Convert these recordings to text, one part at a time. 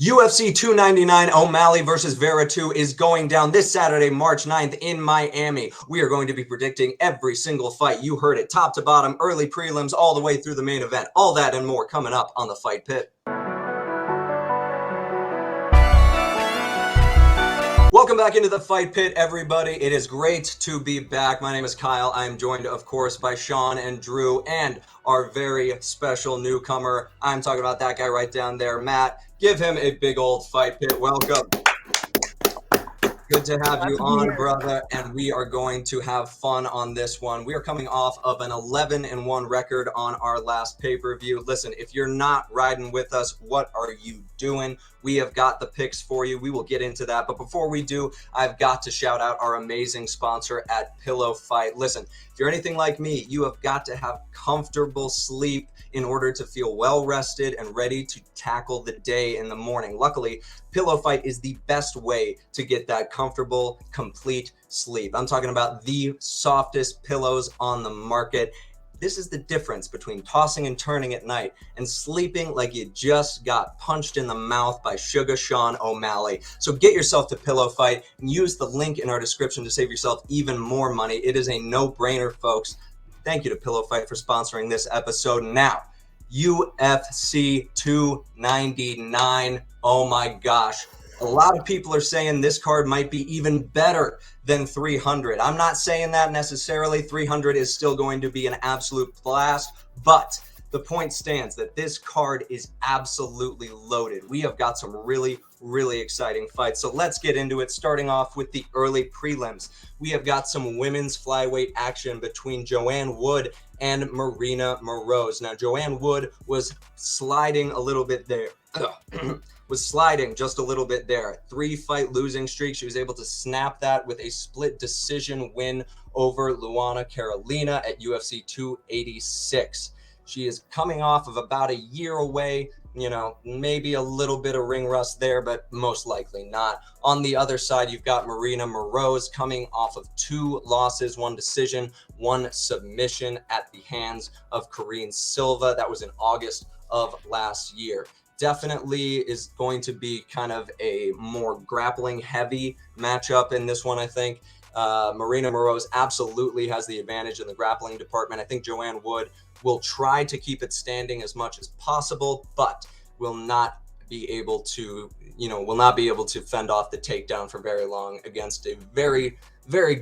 UFC 299 O'Malley versus Vera 2 is going down this Saturday, March 9th in Miami. We are going to be predicting every single fight. You heard it, top to bottom, early prelims, all the way through the main event. All that and more coming up on the Fight Pit. Welcome back into the Fight Pit, everybody. It is great to be back. My name is Kyle. I am joined, of course, by Sean and Drew and our very special newcomer. I'm talking about that guy right down there, Matt. Give him a big old Fight Pit welcome. Good to have you on, brother, and we are going to have fun on this one. We are coming off of an 11-1 record on our last pay-per-view. Listen, if you're not riding with us, what are you doing? We have got the picks for you. We will get into that, but before we do, I've got to shout out our amazing sponsor at Pillow Fight. Listen, if you're anything like me, you have got to have comfortable sleep in order to feel well rested and ready to tackle the day in the morning. Luckily, Pillow Fight is the best way to get that comfortable, complete sleep. I'm talking about the softest pillows on the market. This is the difference between tossing and turning at night and sleeping like you just got punched in the mouth by Sugar Sean O'Malley. So get yourself to Pillow Fight and use the link in our description to save yourself even more money. It is a no-brainer, folks. Thank you to Pillow Fight for sponsoring this episode. Now, UFC 299. Oh my gosh. A lot of people are saying this card might be even better than 300. I'm not saying that necessarily. 300 is still going to be an absolute blast, but the point stands that this card is absolutely loaded. We have got some really exciting fights. So let's get into it, starting off with the early prelims. We have got some women's flyweight action between Joanne Wood and Marina Moroz. Now, Joanne Wood was sliding a little bit there. Was sliding just a little bit there. 3-fight losing streak. She was able to snap that with a split decision win over Luana Carolina at UFC 286. She is coming off of about a year away, maybe a little bit of ring rust there, but most likely not. On the other side, you've got Marina Moroz coming off of 2 losses, 1 decision, 1 submission at the hands of Karine Silva. That was in August of last year. Definitely is going to be kind of a more grappling heavy matchup in this one, I think. Marina Moroz absolutely has the advantage in the grappling department. I think Joanne Wood will try to keep it standing as much as possible, but will not be able to fend off the takedown for very long against a very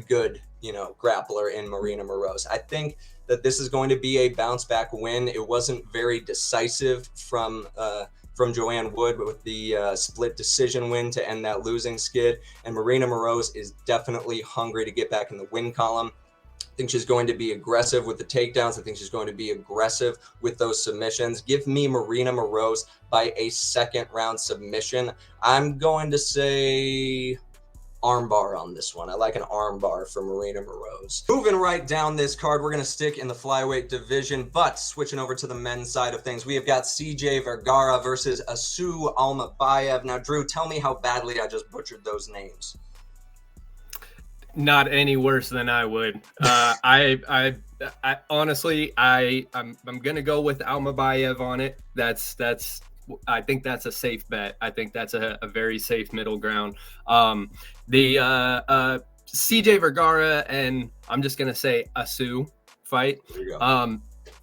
good, grappler in Marina Moroz. I think that this is going to be a bounce back win. It wasn't very decisive from Joanne Wood, but with the split decision win to end that losing skid. And Marina Moroz is definitely hungry to get back in the win column. I think she's going to be aggressive with the takedowns. I think she's going to be aggressive with those submissions. Give me Marina Moroz by a second round submission. I'm going to say armbar on this one. I like an armbar for Marina Moroz. Moving right down this card, we're going to stick in the flyweight division, but switching over to the men's side of things, we have got CJ Vergara versus Asu Almabayev. Now, Drew, tell me how badly I just butchered those names. Not any worse than I would. I honestly, I'm gonna go with Almabayev on it. I think that's a safe bet. I think that's a very safe middle ground. The CJ Vergara and I'm just gonna say Asu fight.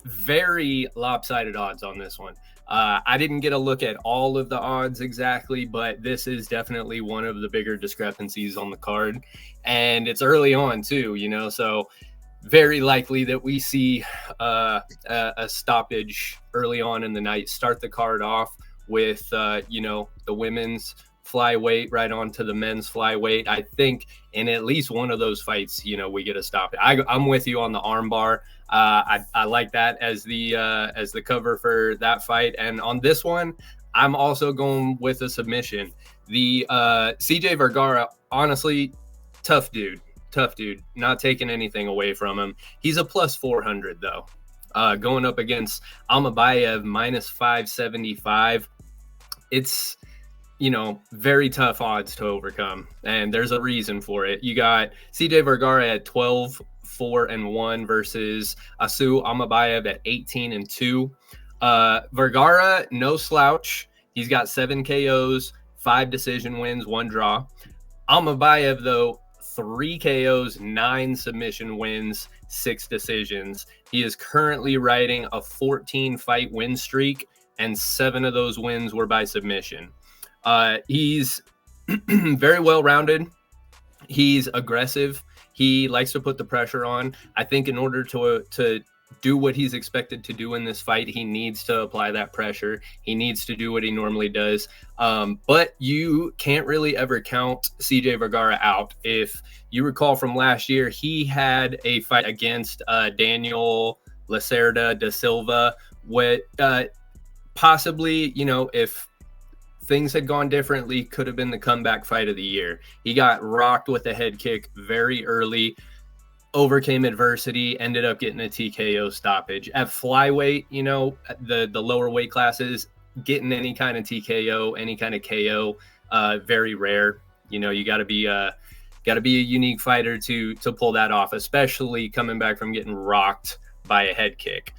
Very lopsided odds on this one. I didn't get a look at all of the odds exactly, but this is definitely one of the bigger discrepancies on the card. And it's early on too, so very likely that we see a stoppage early on in the night. Start the card off with, the women's flyweight right onto the men's flyweight. I think in at least one of those fights, we get a stop. I'm with you on the armbar. I like that as the cover for that fight. And on this one, I'm also going with a submission. The CJ Vergara, honestly, tough dude, not taking anything away from him. He's a plus 400 though. Going up against Almabayev minus 575. It's, very tough odds to overcome. And there's a reason for it. You got CJ Vergara at 12-4-1 versus Asu Almabayev at 18-2. Vergara, no slouch. He's got 7 KOs, 5 decision wins, 1 draw. Almabayev, though, 3 KOs, 9 submission wins, 6 decisions. He is currently riding a 14-fight win streak, and 7 of those wins were by submission. He's very well-rounded. He's aggressive. He likes to put the pressure on. I think in order to do what he's expected to do in this fight, he needs to apply that pressure. He needs to do what he normally does. But you can't really ever count CJ Vergara out. If you recall from last year, he had a fight against Daniel Lacerda da Silva. What possibly, if things had gone differently, could have been the comeback fight of the year. He got rocked with a head kick very early, overcame adversity, ended up getting a TKO stoppage. At flyweight, the lower weight classes, getting any kind of TKO, any kind of KO, very rare. You got to be a unique fighter to pull that off, especially coming back from getting rocked by a head kick.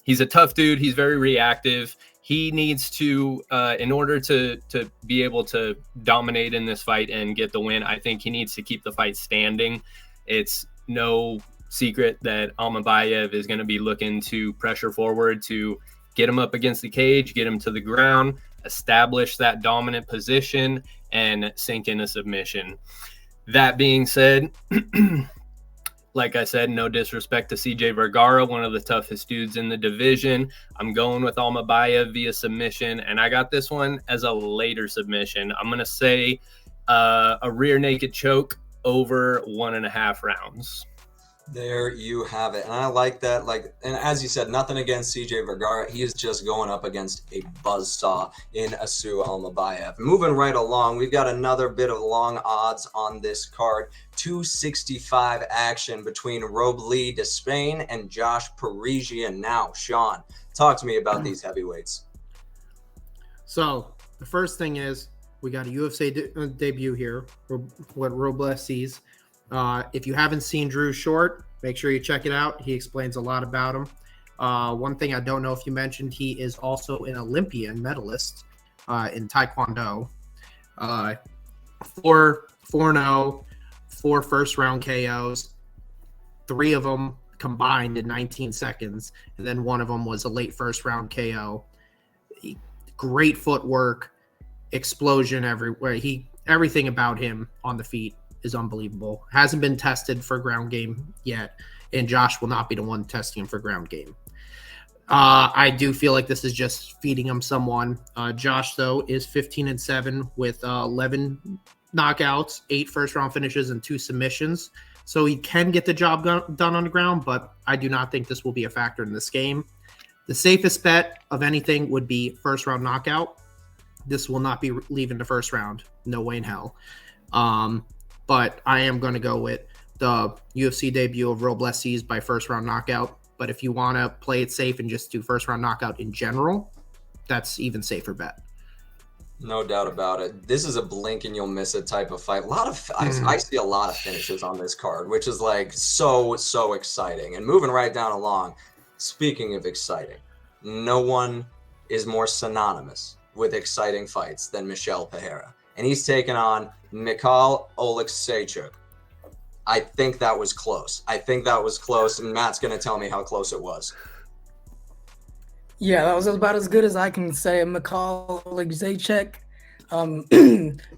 He's a tough dude. He's very reactive. He needs to, in order to be able to dominate in this fight and get the win, I think he needs to keep the fight standing. It's no secret that Almabayev is going to be looking to pressure forward to get him up against the cage, get him to the ground, establish that dominant position, and sink in a submission. That being said, like I said, no disrespect to CJ Vergara, one of the toughest dudes in the division. I'm going with Almabayev via submission, and I got this one as a later submission. I'm going to say a rear naked choke over 1.5 rounds. There you have it. And I like that. And as you said, nothing against CJ Vergara. He is just going up against a buzzsaw in Asu Almabayev. Moving right along, we've got another bit of long odds on this card. 265 action between Robley de Spain and Josh Parisian. Now, Sean, talk to me about these heavyweights. So the first thing is we got a UFC debut here, what Robles sees. If you haven't seen Drew Short, make sure you check it out. He explains a lot about him. One thing I don't know if you mentioned, he is also an Olympian medalist in Taekwondo. 4-0, 4 first-round KOs, 3 of them combined in 19 seconds, and then one of them was a late first-round KO. Great footwork, explosion everywhere. Everything about him on the feet is unbelievable. Hasn't been tested for ground game yet, and Josh will not be the one testing him for ground game. I do feel like this is just feeding him someone. Josh, though, is 15-7 with 11 knockouts, 8 first-round finishes, and 2 submissions. So he can get the job done on the ground, but I do not think this will be a factor in this game. The safest bet of anything would be first-round knockout. This will not be leaving the first round. No way in hell. But I am going to go with the UFC debut of Robles by first-round knockout. But if you want to play it safe and just do first-round knockout in general, that's even safer bet. No doubt about it. This is a blink and you'll miss it type of fight. I see a lot of finishes on this card, which is so exciting. And moving right down along, speaking of exciting, no one is more synonymous with exciting fights than Michel Pereira. And he's taken on Mikhail Oleksiejczuk. I think that was close. And Matt's going to tell me how close it was. Yeah, that was about as good as I can say. Mikhail Oleksiejczuk.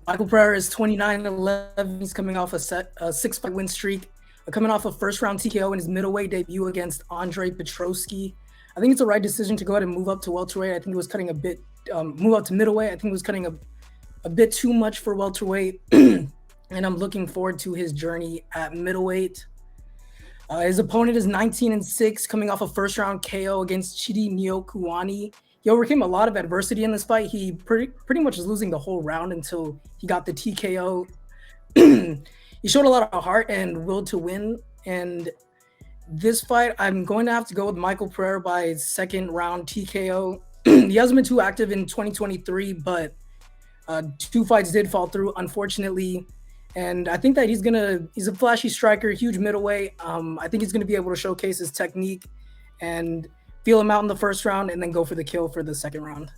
Michael Pereira is 29-11. He's coming off a 6-fight win streak. Coming off a first-round TKO in his middleweight debut against Andre Petroski. I think it's the right decision to go ahead and move up to welterweight. I think it was cutting a bit, move up to middleweight. I think it was cutting a bit too much for welterweight. And I'm looking forward to his journey at middleweight. His opponent is 19-6, coming off a first-round KO against Chidi Nyokuani. He overcame a lot of adversity in this fight. He pretty much was losing the whole round until he got the TKO. He showed a lot of heart and will to win. And this fight, I'm going to have to go with Michael Pereira by second-round TKO. He hasn't been too active in 2023, but 2 fights did fall through, unfortunately. And I think that he's a flashy striker, huge middleweight. I think he's going to be able to showcase his technique and feel him out in the first round and then go for the kill for the second round.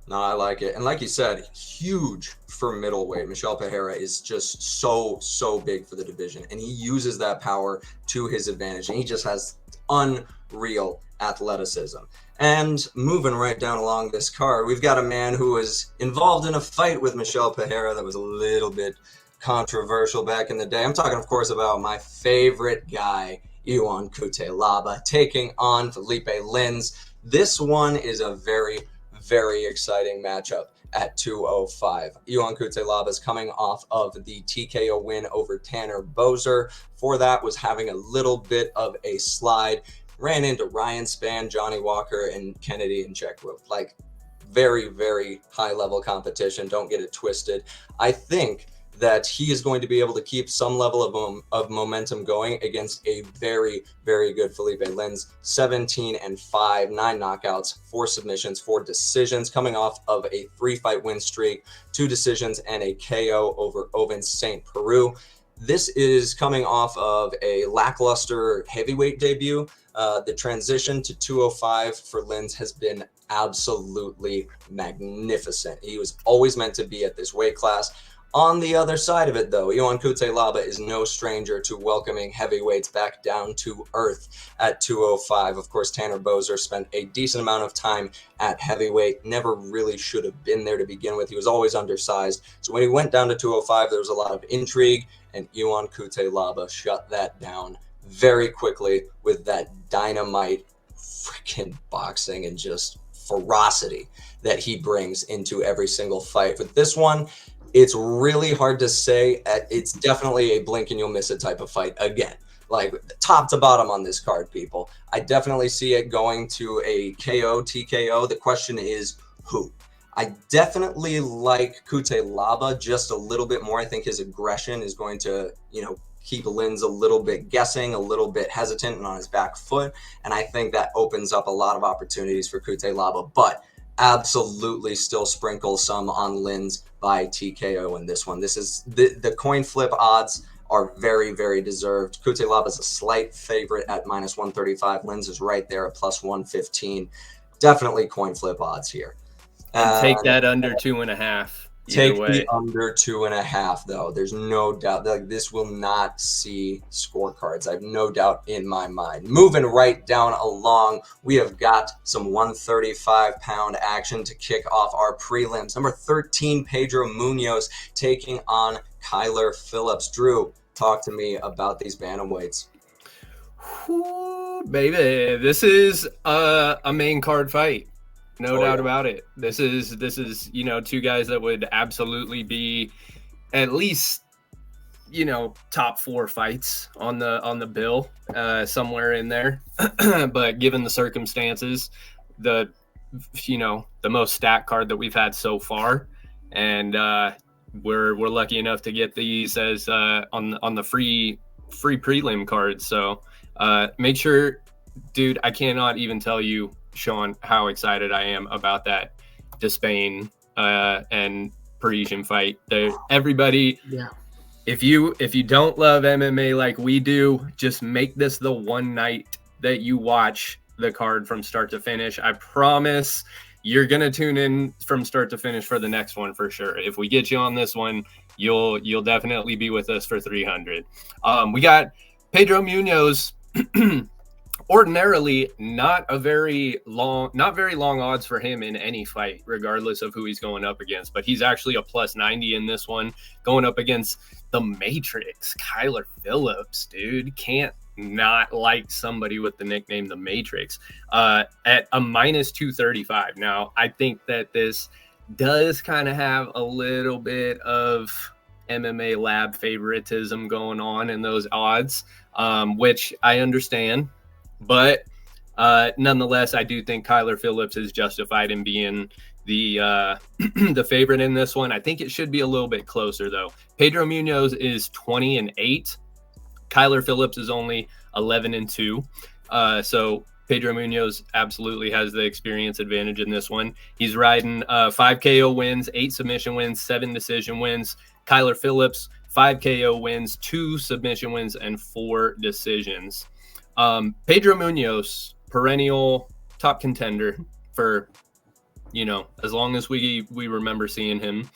No, I like it. And like you said, huge for middleweight. Michel Pereira is just so big for the division. And he uses that power to his advantage. And he just has unreal athleticism. And moving right down along this card, we've got a man who was involved in a fight with Michel Pereira that was a little bit controversial back in the day. I'm talking, of course, about my favorite guy, Ion Cutelaba, taking on Felipe Lins. This one is a very exciting matchup at 205. Ion Cutelaba is coming off of the TKO win over Tanner Boser. For that was having a little bit of a slide. Ran into Ryan Spann, Johnny Walker, and Kennedy Nzechukwu. Like, very high level competition. Don't get it twisted. I think that he is going to be able to keep some level of momentum going against a very good Felipe Lins. 17-5, 9 knockouts, 4 submissions, 4 decisions, coming off of a 3-fight win streak, 2 decisions, and a KO over Ovince St. Peru. This is coming off of a lackluster heavyweight debut. The transition to 205 for Lins has been absolutely magnificent. He was always meant to be at this weight class. On the other side of it, though, Ion Cutelaba is no stranger to welcoming heavyweights back down to earth at 205. Of course, Tanner Boser spent a decent amount of time at heavyweight, never really should have been there to begin with. He was always undersized. So when he went down to 205, there was a lot of intrigue, and Ion Cutelaba shut that down very quickly with that dynamite freaking boxing and just ferocity that he brings into every single fight. With this one, it's really hard to say. It's definitely a blink and you'll miss it type of fight again. Like, top to bottom on this card, people. I definitely see it going to a KO, TKO. The question is who? I definitely like Cutelaba just a little bit more. I think his aggression is going to, keep Lins a little bit guessing, a little bit hesitant and on his back foot. And I think that opens up a lot of opportunities for Cutelaba. But absolutely still sprinkle some on Lins by TKO in this one. This is the coin flip odds are very deserved. Cutelaba is a slight favorite at -135. Lins is right there at +115. Definitely coin flip odds here. And take that under 2.5. Take the under 2.5, though. There's no doubt that this will not see scorecards. I have no doubt in my mind. Moving right down along, we have got some 135-pound action to kick off our prelims. Number 13, Pedro Munoz taking on Kyler Phillips. Drew, talk to me about these bantamweights. Ooh, baby, this is a main card fight. No doubt about it. This is two guys that would absolutely be at least top 4 fights on the bill, somewhere in there. But given the circumstances, the most stacked card that we've had so far, and we're lucky enough to get these as on the free prelim cards. So make sure, dude, I cannot even tell you, Sean, how excited I am about that Despain and Parisian fight. Everybody, if you don't love MMA like we do, just make this the one night that you watch the card from start to finish. I promise you're gonna tune in from start to finish for the next one for sure. If we get you on this one, you'll definitely be with us for 300. We got Pedro Munoz. Ordinarily, not very long odds for him in any fight, regardless of who he's going up against. But he's actually a +90 in this one, going up against the Matrix, Kyler Phillips, dude. Can't not like somebody with the nickname the Matrix at a -235. Now, I think that this does kind of have a little bit of MMA lab favoritism going on in those odds, which I understand. But nonetheless, I do think Kyler Phillips is justified in being the the favorite in this one. I think it should be a little bit closer, though. Pedro Munoz is 20-8. Kyler Phillips is only 11-2. So Pedro Munoz absolutely has the experience advantage in this one. He's riding 5 KO wins, 8 submission wins, 7 decision wins. Kyler Phillips, 5 KO wins, 2 submission wins, and 4 decisions. Pedro Munoz, perennial top contender for as long as we remember seeing him.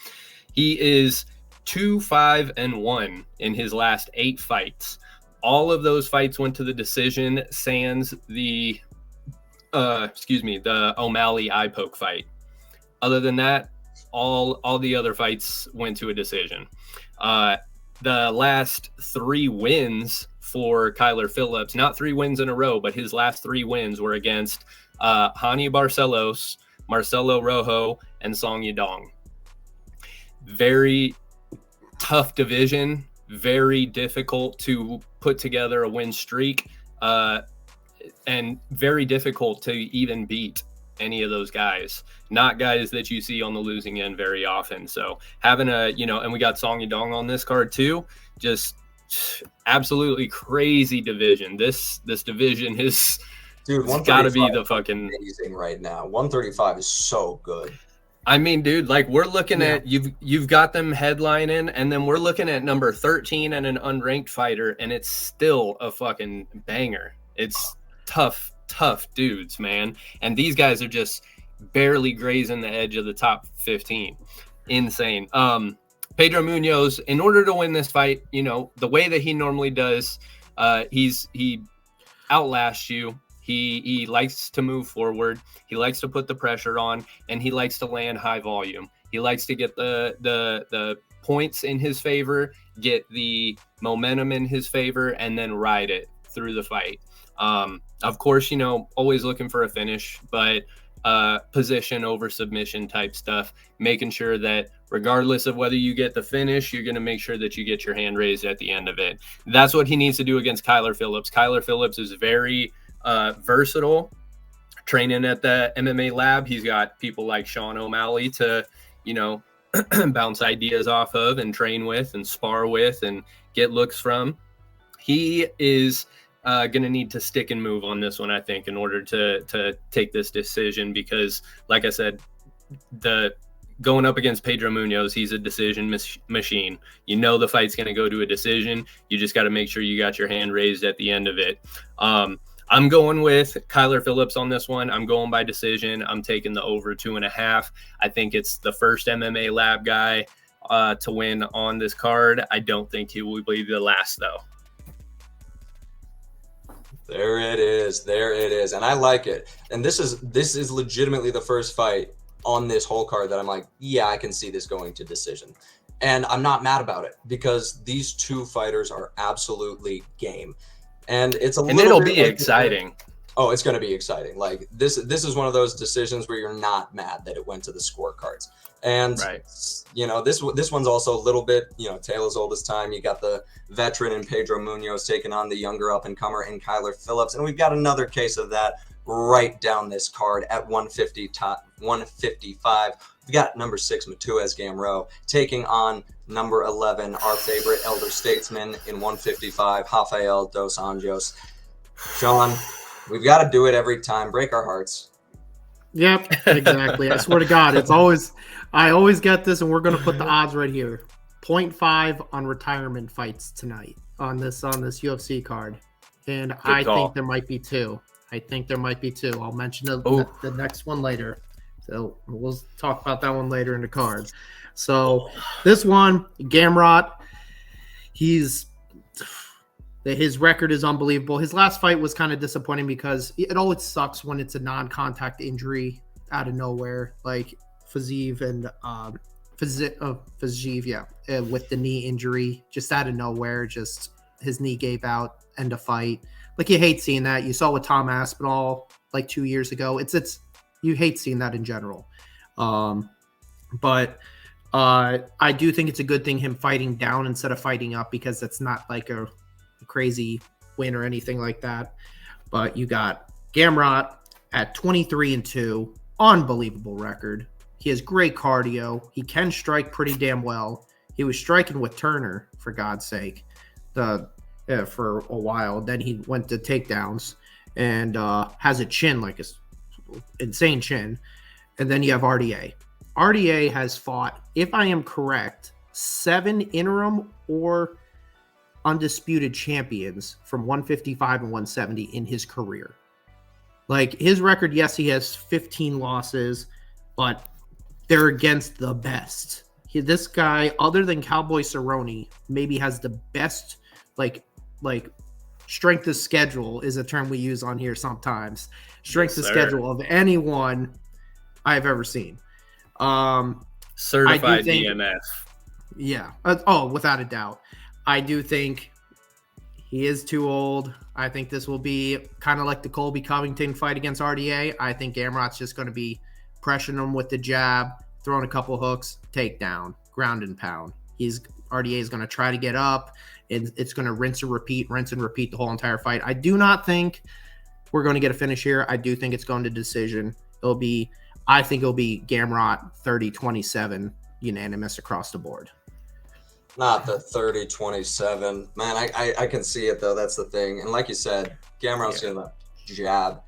He is 2-5-1 in his last 8 fights. All of those fights went to the decision, sans the O'Malley eye poke fight. Other than that, all the other fights went to a decision. The last 3 wins for Kyler Phillips, not 3 wins in a row, but his last 3 wins were against Hani Barcelos, Marcelo Rojo, and Song Yadong. Very tough division, very difficult to put together a win streak, and very difficult to even beat any of those guys. Not guys that you see on the losing end very often. So having and we got Song Yadong on this card too, just absolutely crazy division. This division is, dude, got to be the fucking amazing right now. 135 is so good. I mean, dude, like we're looking at you've got them headlining, and then we're looking at number 13 and an unranked fighter, and it's still a fucking banger. It's tough dudes, man. And these guys are just barely grazing the edge of the top 15. Insane. Pedro Munoz, in order to win this fight, the way that he normally does, he outlasts you. He likes to move forward. He likes to put the pressure on, and he likes to land high volume. He likes to get the points in his favor, get the momentum in his favor, and then ride it through the fight. Of course, always looking for a finish, but position over submission type stuff, making sure that regardless of whether you get the finish, you're going to make sure that you get your hand raised at the end of it. That's what he needs to do against Kyler Phillips. Kyler Phillips is very versatile. Training at the MMA lab, he's got people like Sean O'Malley to, bounce ideas off of and train with and spar with and get looks from. He is going to need to stick and move on this one, I think, in order to take this decision, because, like I said, going up against Pedro Munoz, he's a decision machine. The fight's going to go to a decision. You just got to make sure you got your hand raised at the end of it. I'm going with Kyler Phillips on this one. I'm going by decision. I'm taking the over 2.5. I think it's the first MMA lab guy to win on this card. I don't think he will be the last, though. There it is. And I like it. And this is legitimately the first fight on this whole card that I'm like, yeah, I can see this going to decision. And I'm not mad about it, because these two fighters are absolutely game. And it's it'll be exciting. Oh, it's going to be exciting. Like this is one of those decisions where you're not mad that it went to the scorecards. And right. This one's also a little bit, tale as old as time. You got the veteran in Pedro Munoz taking on the younger up and comer in Kyler Phillips, and we've got another case of that right down this card at 155. We've got number 6 Matuez Gamrot taking on number 11, our favorite elder statesman in 155, Rafael dos Anjos. Sean, we've got to do it every time. Break our hearts. Yep, exactly. I swear to God, I always get this, and we're going to put the odds right here. 0.5 on retirement fights tonight on this UFC card. And I think there might be 2. I'll mention the next one later. So we'll talk about that one later in the card. So this one, Gamrot, his record is unbelievable. His last fight was kind of disappointing because it always sucks when it's a non-contact injury out of nowhere, like Fiziev and Fiziev, with the knee injury, just out of nowhere, just his knee gave out, end of fight. Like, you hate seeing that. You saw with Tom Aspinall like 2 years ago. It's you hate seeing that in general. But I do think it's a good thing him fighting down instead of fighting up, because that's not like a crazy win or anything like that. But you got Gamrot at 23-2, unbelievable record. He has great cardio. He can strike pretty damn well. He was striking with Turner, for God's sake, for a while. Then he went to takedowns and has a chin, like a insane chin. And then you have RDA. RDA has fought, if I am correct, 7 interim or undisputed champions from 155 and 170 in his career. Like, his record, yes, he has 15 losses. but they're against the best. This guy, other than Cowboy Cerrone, maybe has the best like strength of schedule is a term we use on here sometimes. Strength of schedule of anyone I've ever seen. Certified DNF. Yeah. Without a doubt. I do think he is too old. I think this will be kind of like the Colby Covington fight against RDA. I think Gamrot's just going to be pressuring him with the jab, throwing a couple hooks, takedown, ground and pound. RDA is going to try to get up, and it's going to rinse and repeat the whole entire fight. I do not think we're going to get a finish here. I do think it's going to decision. I think it'll be Gamrot 30-27 unanimous across the board. Not the 30-27. Man, I can see it, though. That's the thing. And like you said, Gamrot's going to jab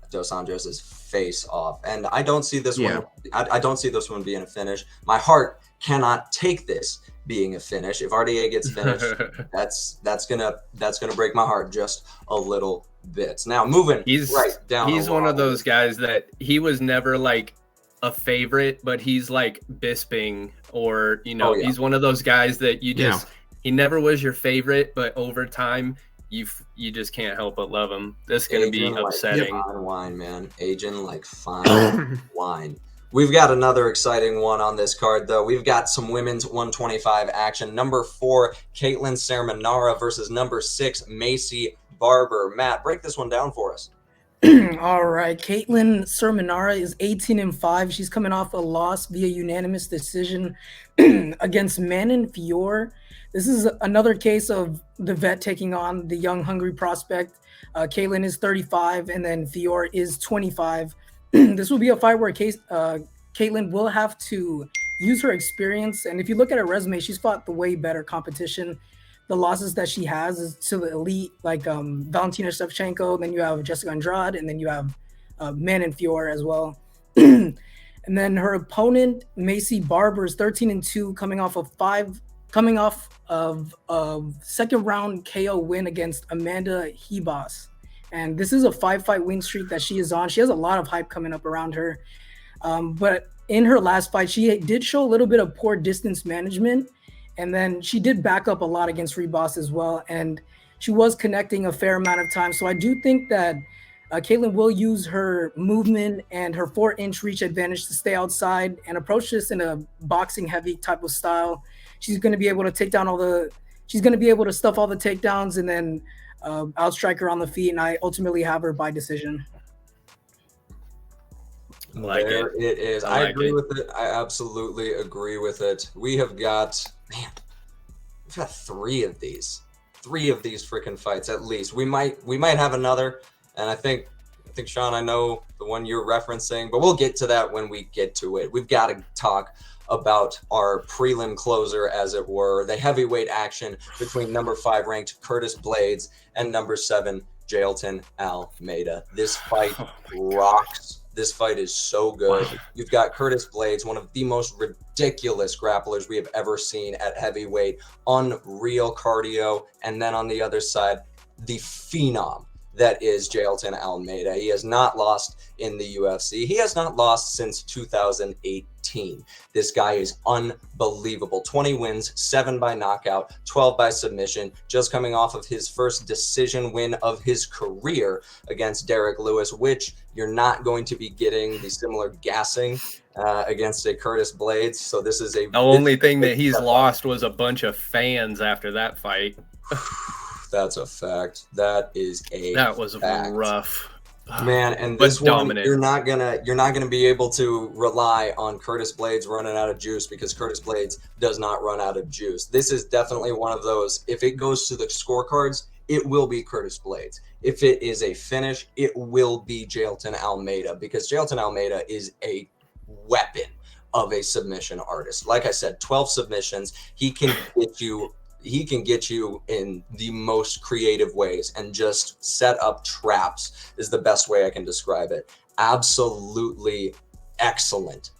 Dos Anjos' face off. And I don't see this one. I don't see this one being a finish. My heart cannot take this being a finish. If RDA gets finished, that's gonna break my heart just a little bit. Now moving right down. He's one of those guys that he was never like a favorite, but he's like Bisping, or he's one of those guys that you just he never was your favorite, but over time you just can't help but love him. This is gonna be upsetting. Like fine wine, man. Aging like fine wine. We've got another exciting one on this card, though. We've got some women's 125 action. Number 4, Caitlin Sermonara versus number 6, Macy Barber. Matt, break this one down for us. All right. Caitlin Sermonara is 18-5. She's coming off a loss via unanimous decision against Manon Fior. This is another case of the vet taking on the young, hungry prospect. Caitlin is 35, and then Fior is 25. This will be a fight where Caitlin will have to use her experience. And if you look at her resume, she's fought the way better competition. The losses that she has is to the elite, like Valentina Shevchenko. Then you have Jessica Andrade, and then you have Manon Fior as well. And then her opponent, Macy Barber, is 13-2, coming off of a second round KO win against Amanda Hebos. And this is a 5-fight win streak that she is on. She has a lot of hype coming up around her. But in her last fight, she did show a little bit of poor distance management. And then she did back up a lot against Rebos as well. And she was connecting a fair amount of time. So I do think that Caitlin will use her movement and her 4-inch reach advantage to stay outside and approach this in a boxing heavy type of style. She's going to be able to she's going to be able to stuff all the takedowns and then outstrike her on the feet, and I ultimately have her by decision. There it is. I agree with it. I absolutely agree with it. We've got 3 of these freaking fights at least. We might have another, and I think Sean, I know the one you're referencing, but we'll get to that when we get to it. We've got to talk about our prelim closer, as it were, the heavyweight action between number 5 ranked Curtis Blades and number 7 Jailton Almeida. This fight rocks. This fight is so good. You've got Curtis Blades, one of the most ridiculous grapplers we have ever seen at heavyweight, unreal cardio, and then on the other side, the phenom that is Jailton Almeida. He has not lost in the UFC. He has not lost since 2018. This guy is unbelievable. 20 wins, 7 by knockout, 12 by submission, just coming off of his first decision win of his career against Derek Lewis, which you're not going to be getting the similar gassing against a Curtis Blades. So this is the only thing that he's lost was a bunch of fans after that fight. That's a fact. That was rough, man. And this one, you're not gonna be able to rely on Curtis Blades running out of juice, because Curtis Blades does not run out of juice. This is definitely one of those. If it goes to the scorecards, it will be Curtis Blades. If it is a finish, it will be Jailton Almeida, because Jailton Almeida is a weapon of a submission artist. Like I said, 12 submissions. He can get you in the most creative ways and just set up traps is the best way I can describe it. Absolutely excellent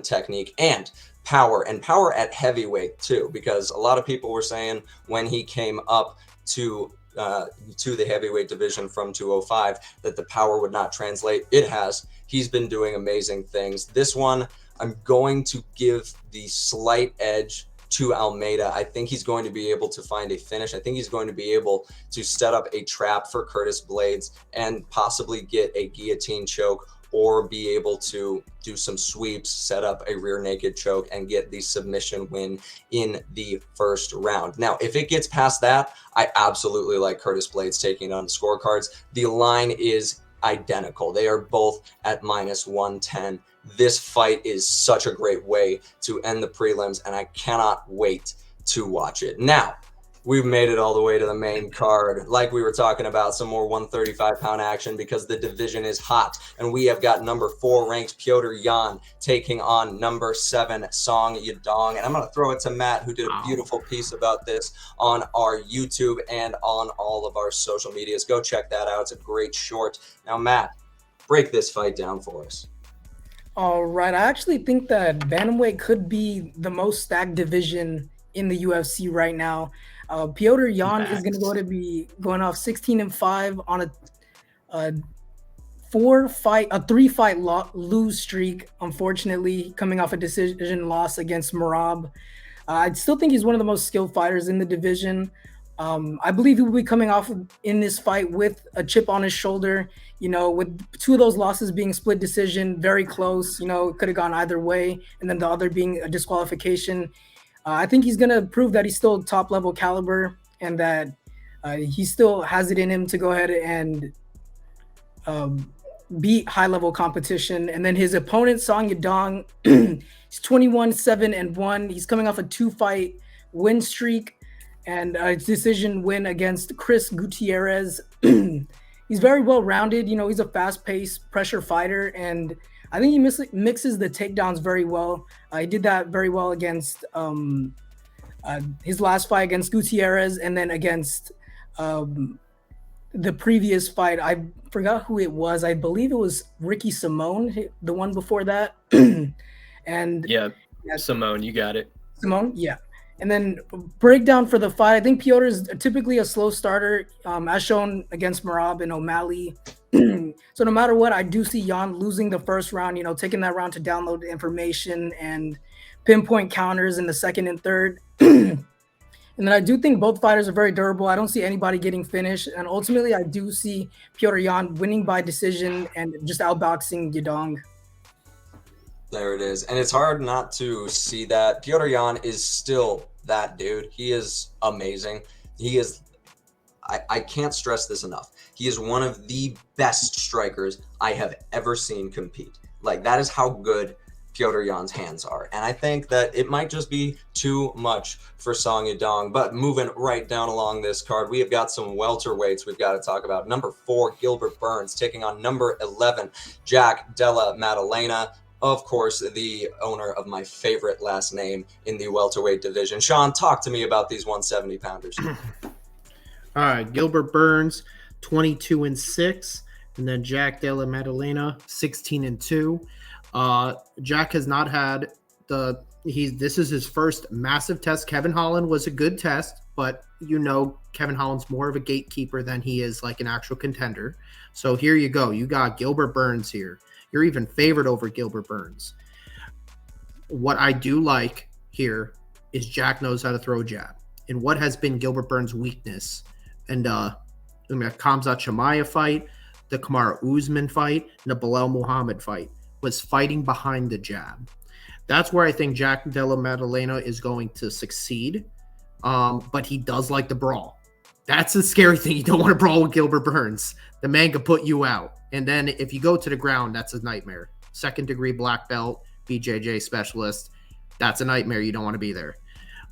technique and power at heavyweight too, because a lot of people were saying when he came up to to the heavyweight division from 205, that the power would not translate. It has. He's been doing amazing things. This one, I'm going to give the slight edge to Almeida. I think he's going to be able to find a finish. I think he's going to be able to set up a trap for Curtis Blades and possibly get a guillotine choke, or be able to do some sweeps, set up a rear naked choke, and get the submission win in the first round. Now, if it gets past that, I absolutely like Curtis Blades taking it on the scorecards. The line is identical. They are both at -110. This fight is such a great way to end the prelims, and I cannot wait to watch it. Now, we've made it all the way to the main card. Like we were talking about, some more 135-pound action because the division is hot. And we have got number 4 ranked Petr Yan taking on number 7 Song Yadong. And I'm going to throw it to Matt, who did a beautiful piece about this on our YouTube and on all of our social medias. Go check that out. It's a great short. Now, Matt, break this fight down for us. All right. I actually think that bantamweight could be the most stacked division in the UFC right now. Petr Yan is going to be going off 16-5 on a 3-fight lose streak. Unfortunately, coming off a decision loss against Merab. I still think he's one of the most skilled fighters in the division. I believe he will be coming off in this fight with a chip on his shoulder. You know, with 2 of those losses being split decision, very close. You know, it could have gone either way, and then the other being a disqualification. I think he's going to prove that he's still top level caliber, and that he still has it in him to go ahead and beat high level competition. And then his opponent, Song Yadong, he's 21-7-1. He's coming off a 2-fight win streak and a decision win against Chris Gutierrez. He's very well rounded. You know, he's a fast paced pressure fighter, and I think he mixes the takedowns very well. He did that very well against his last fight against Gutierrez, and then against the previous fight. I forgot who it was. I believe it was Ricky Simone, the one before that. And yeah, Simone, you got it. Simone, yeah. And then breakdown for the fight. I think Petr is typically a slow starter, as shown against Merab and O'Malley. So no matter what, I do see Yan losing the first round, you know, taking that round to download the information and pinpoint counters in the second and third. And then I do think both fighters are very durable. I don't see anybody getting finished. And ultimately, I do see Petr Yan winning by decision and just outboxing Yadong. There it is. And it's hard not to see that. Petr Yan is still that dude. He is amazing. He is, I can't stress this enough. He is one of the best strikers I have ever seen compete. Like, that is how good Petr Yan's hands are. And I think that it might just be too much for Song Yadong. But moving right down along this card, we have got some welterweights we've got to talk about. Number 4, Gilbert Burns taking on number 11, Jack Della Maddalena. Of course, the owner of my favorite last name in the welterweight division. Sean, talk to me about these 170-pounders. All right, Gilbert Burns, 22-6, and then Jack Della Maddalena, 16-2. Jack has not had this is his first massive test. Kevin Holland was a good test, but you know Kevin Holland's more of a gatekeeper than he is like an actual contender. So here you go. You got Gilbert Burns here. You're even favored over Gilbert Burns. What I do like here is Jack knows how to throw a jab. And what has been Gilbert Burns' weakness, and the Khamzat Chimaev fight, the Kamaru Usman fight, and the Belal Muhammad fight, was fighting behind the jab. That's where I think Jack Della Maddalena is going to succeed. But he does like the brawl. That's the scary thing. You don't want to brawl with Gilbert Burns. The man could put you out. And then if you go to the ground, that's a nightmare. 2nd degree black belt, BJJ specialist. That's a nightmare. You don't want to be there.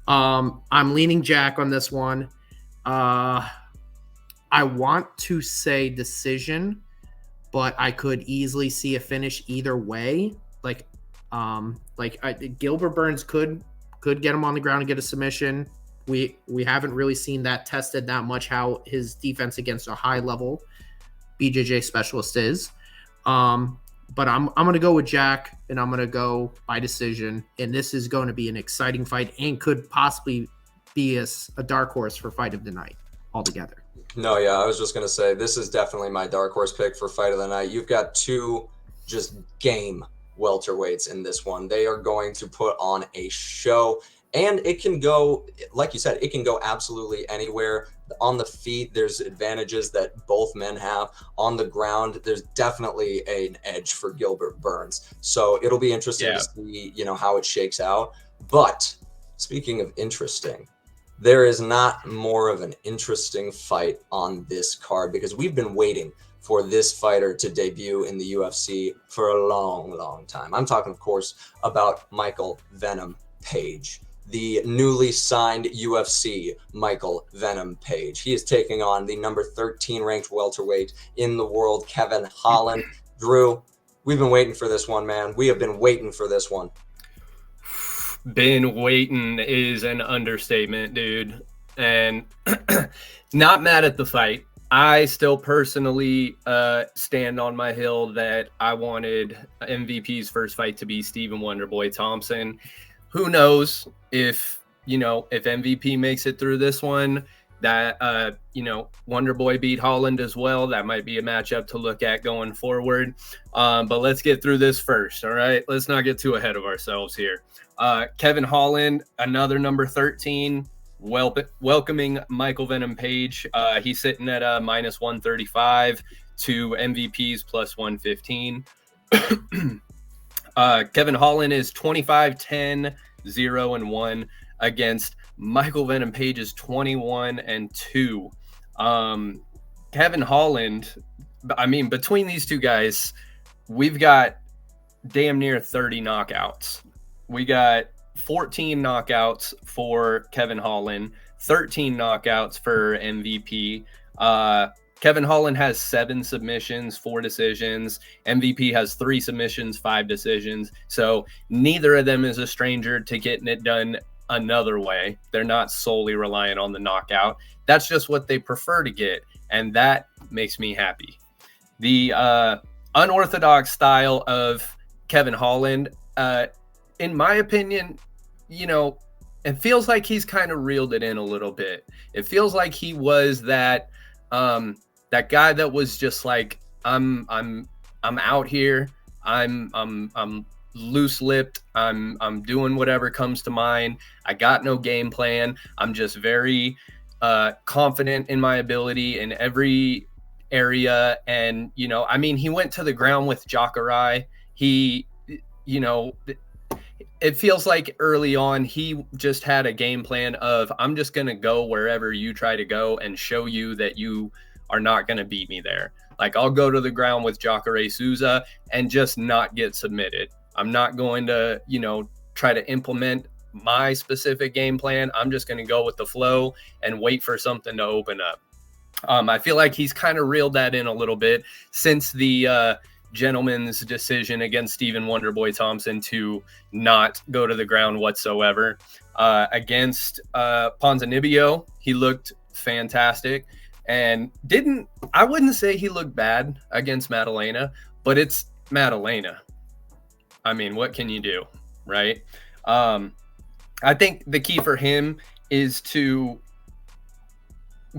I'm leaning Jack on this one. I want to say decision, but I could easily see a finish either way. Gilbert Burns could get him on the ground and get a submission. We haven't really seen that tested that much, how his defense against a high level BJJ specialist is. But I'm going to go with Jack, and I'm going to go by decision. And this is going to be an exciting fight and could possibly be a dark horse for fight of the night. altogether. No, yeah, I was just going to say, this is definitely my dark horse pick for fight of the night. You've got two just game welterweights in this one. They are going to put on a show, and it can go, like you said, it can go absolutely anywhere. On the feet, there's advantages that both men have. On the ground, there's definitely an edge for Gilbert Burns. So it'll be interesting to see, how it shakes out. But speaking of interesting, there is not more of an interesting fight on this card, because we've been waiting for this fighter to debut in the UFC for a long, long time. I'm talking, of course, about Michael Venom Page, the newly signed UFC Michael Venom Page. He is taking on the number 13 ranked welterweight in the world, Kevin Holland. Drew, we've been waiting for this one, man. We have been waiting for this one. Been waiting is an understatement, dude. And not mad at the fight. I still personally stand on my hill that I wanted MVP's first fight to be Stephen Wonderboy Thompson. Who knows if MVP makes it through this one, that Wonderboy beat Holland as well. That might be a matchup to look at going forward. But let's get through this first. All right, let's not get too ahead of ourselves here. Kevin Holland, another number 13, welcoming Michael Venom Page. He's sitting at a minus 135 to MVP's plus 115. Kevin Holland is 25-10, 0-1 against Michael Venom Page's 21-2. Kevin Holland, I mean, between these two guys, we've got damn near 30 knockouts. We got 14 knockouts for Kevin Holland, 13 knockouts for MVP. Kevin Holland has 7 submissions, 4 decisions. MVP has 3 submissions, 5 decisions. So neither of them is a stranger to getting it done another way. They're not solely reliant on the knockout. That's just what they prefer to get, and that makes me happy. The unorthodox style of Kevin Holland, in my opinion, it feels like he's kind of reeled it in a little bit. It feels like he was that that guy that was just like, I'm out here. I'm loose-lipped. I'm doing whatever comes to mind. I got no game plan. I'm just very confident in my ability in every area. And he went to the ground with Jacare. It feels like early on he just had a game plan of, I'm just going to go wherever you try to go and show you that you are not going to beat me there. Like, I'll go to the ground with Jacare Souza and just not get submitted. I'm not going to, try to implement my specific game plan. I'm just going to go with the flow and wait for something to open up. I feel like he's kind of reeled that in a little bit since the gentleman's decision against Stephen Wonderboy Thompson to not go to the ground whatsoever. Against Ponzinibbio, he looked fantastic, and I wouldn't say he looked bad against Maddalena, but it's Maddalena. I mean, what can you do, right? I think the key for him is to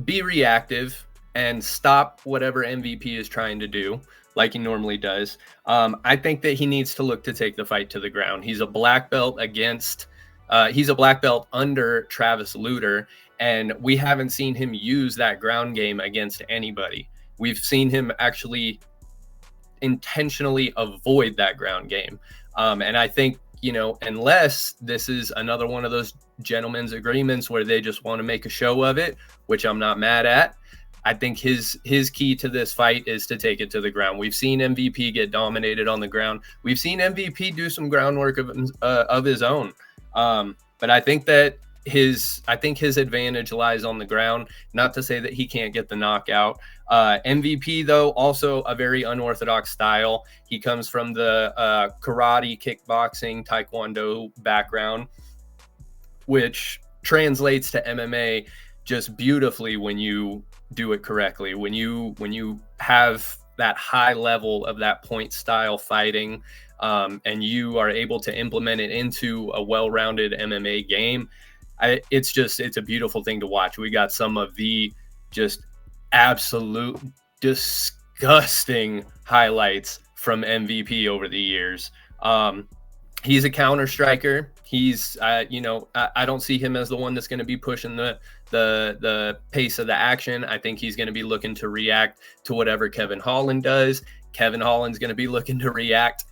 be reactive and stop whatever MVP is trying to do, like he normally does. I think that he needs to look to take the fight to the ground. He's a black belt under Travis Lutter, and we haven't seen him use that ground game against anybody. We've seen him actually intentionally avoid that ground game. And I think, unless this is another one of those gentlemen's agreements where they just want to make a show of it, which I'm not mad at, I think his key to this fight is to take it to the ground. We've seen MVP get dominated on the ground. We've seen MVP do some groundwork of his own. But I think that his advantage lies on the ground. Not to say that he can't get the knockout. MVP, though, also a very unorthodox style. He comes from the karate, kickboxing, taekwondo background, which translates to MMA just beautifully when you do it correctly. When you have that high level of that point style fighting, and you are able to implement it into a well-rounded MMA game, it's a beautiful thing to watch. We got some of the just absolute disgusting highlights from MVP over the years. He's a counter striker. He's, I don't see him as the one that's going to be pushing the pace of the action. I think he's going to be looking to react to whatever Kevin Holland does. Kevin Holland's going to be looking to react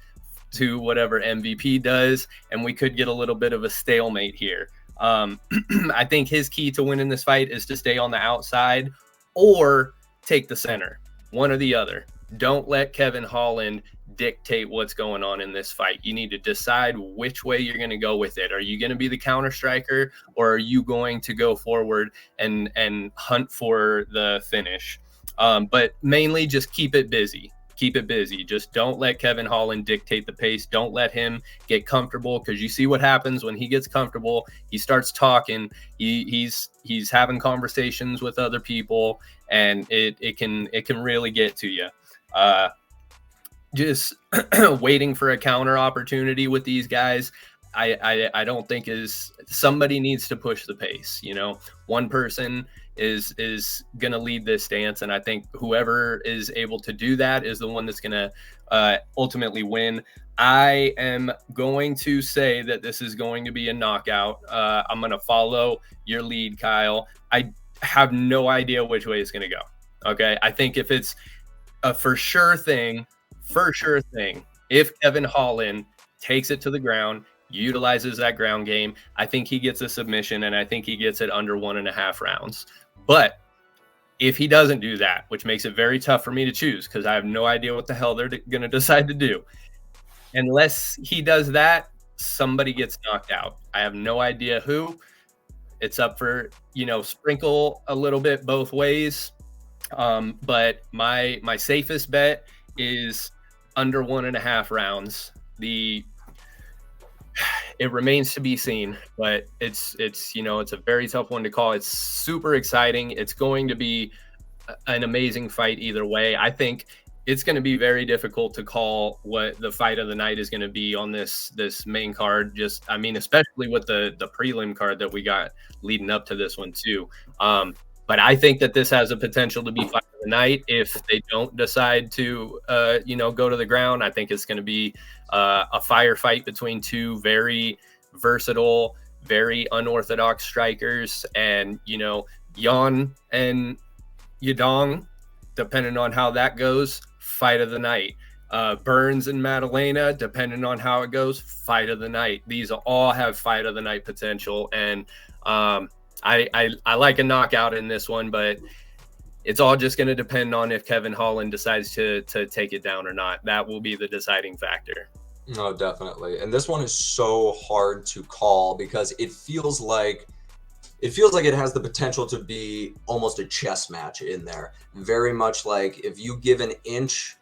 to whatever MVP does, and we could get a little bit of a stalemate here. I think his key to winning this fight is to stay on the outside or take the center, one or the other. Don't let Kevin Holland dictate what's going on in this fight. You need to decide which way you're going to go with it. Are you going to be the counter striker, or are you going to go forward and hunt for the finish? But mainly just keep it busy. Keep it busy. Just don't let Kevin Holland dictate the pace. Don't let him get comfortable, because you see what happens when he gets comfortable. He starts talking. He's having conversations with other people, and it can really get to you. Just waiting for a counter opportunity with these guys, I don't think somebody needs to push the pace. One person is going to lead this dance, and I think whoever is able to do that is the one that's going to ultimately win. I am going to say that this is going to be a knockout. I'm going to follow your lead, Kyle. I have no idea which way it's going to go. Okay, I think if it's a for sure thing, if Kevin Holland takes it to the ground, utilizes that ground game, I think he gets a submission, and I think he gets it under 1.5 rounds. But if he doesn't do that, which makes it very tough for me to choose, because I have no idea what the hell they're going to decide to do. Unless he does that, somebody gets knocked out. I have no idea who. It's up for, sprinkle a little bit both ways. But my safest bet is under 1.5 rounds. It remains to be seen, but it's a very tough one to call. It's super exciting. It's going to be an amazing fight either way. I think it's going to be very difficult to call what the fight of the night is going to be on this main card. Especially with the prelim card that we got leading up to this one too. But I think that this has a potential to be fight of the night if they don't decide to, go to the ground. I think it's going to be a firefight between two very versatile, very unorthodox strikers, and Yan and Yadong, depending on how that goes, fight of the night. Burns and Madalena, depending on how it goes, fight of the night. These all have fight of the night potential, and I like a knockout in this one, but it's all just going to depend on if Kevin Holland decides to take it down or not. That will be the deciding factor. No, definitely. And this one is so hard to call because it feels like it has the potential to be almost a chess match in there. Very much like if you give an inch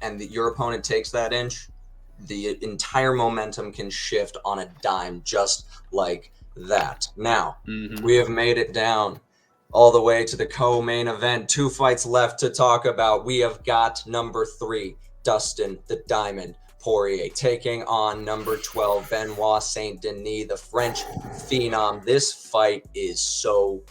and your opponent takes that inch, the entire momentum can shift on a dime just like that. Now, we have made it down all the way to the co-main event. 2 fights left to talk about. We have got number 3, Dustin the Diamond Poirier, taking on number 12, Benoit Saint Denis, the French phenom. This fight is so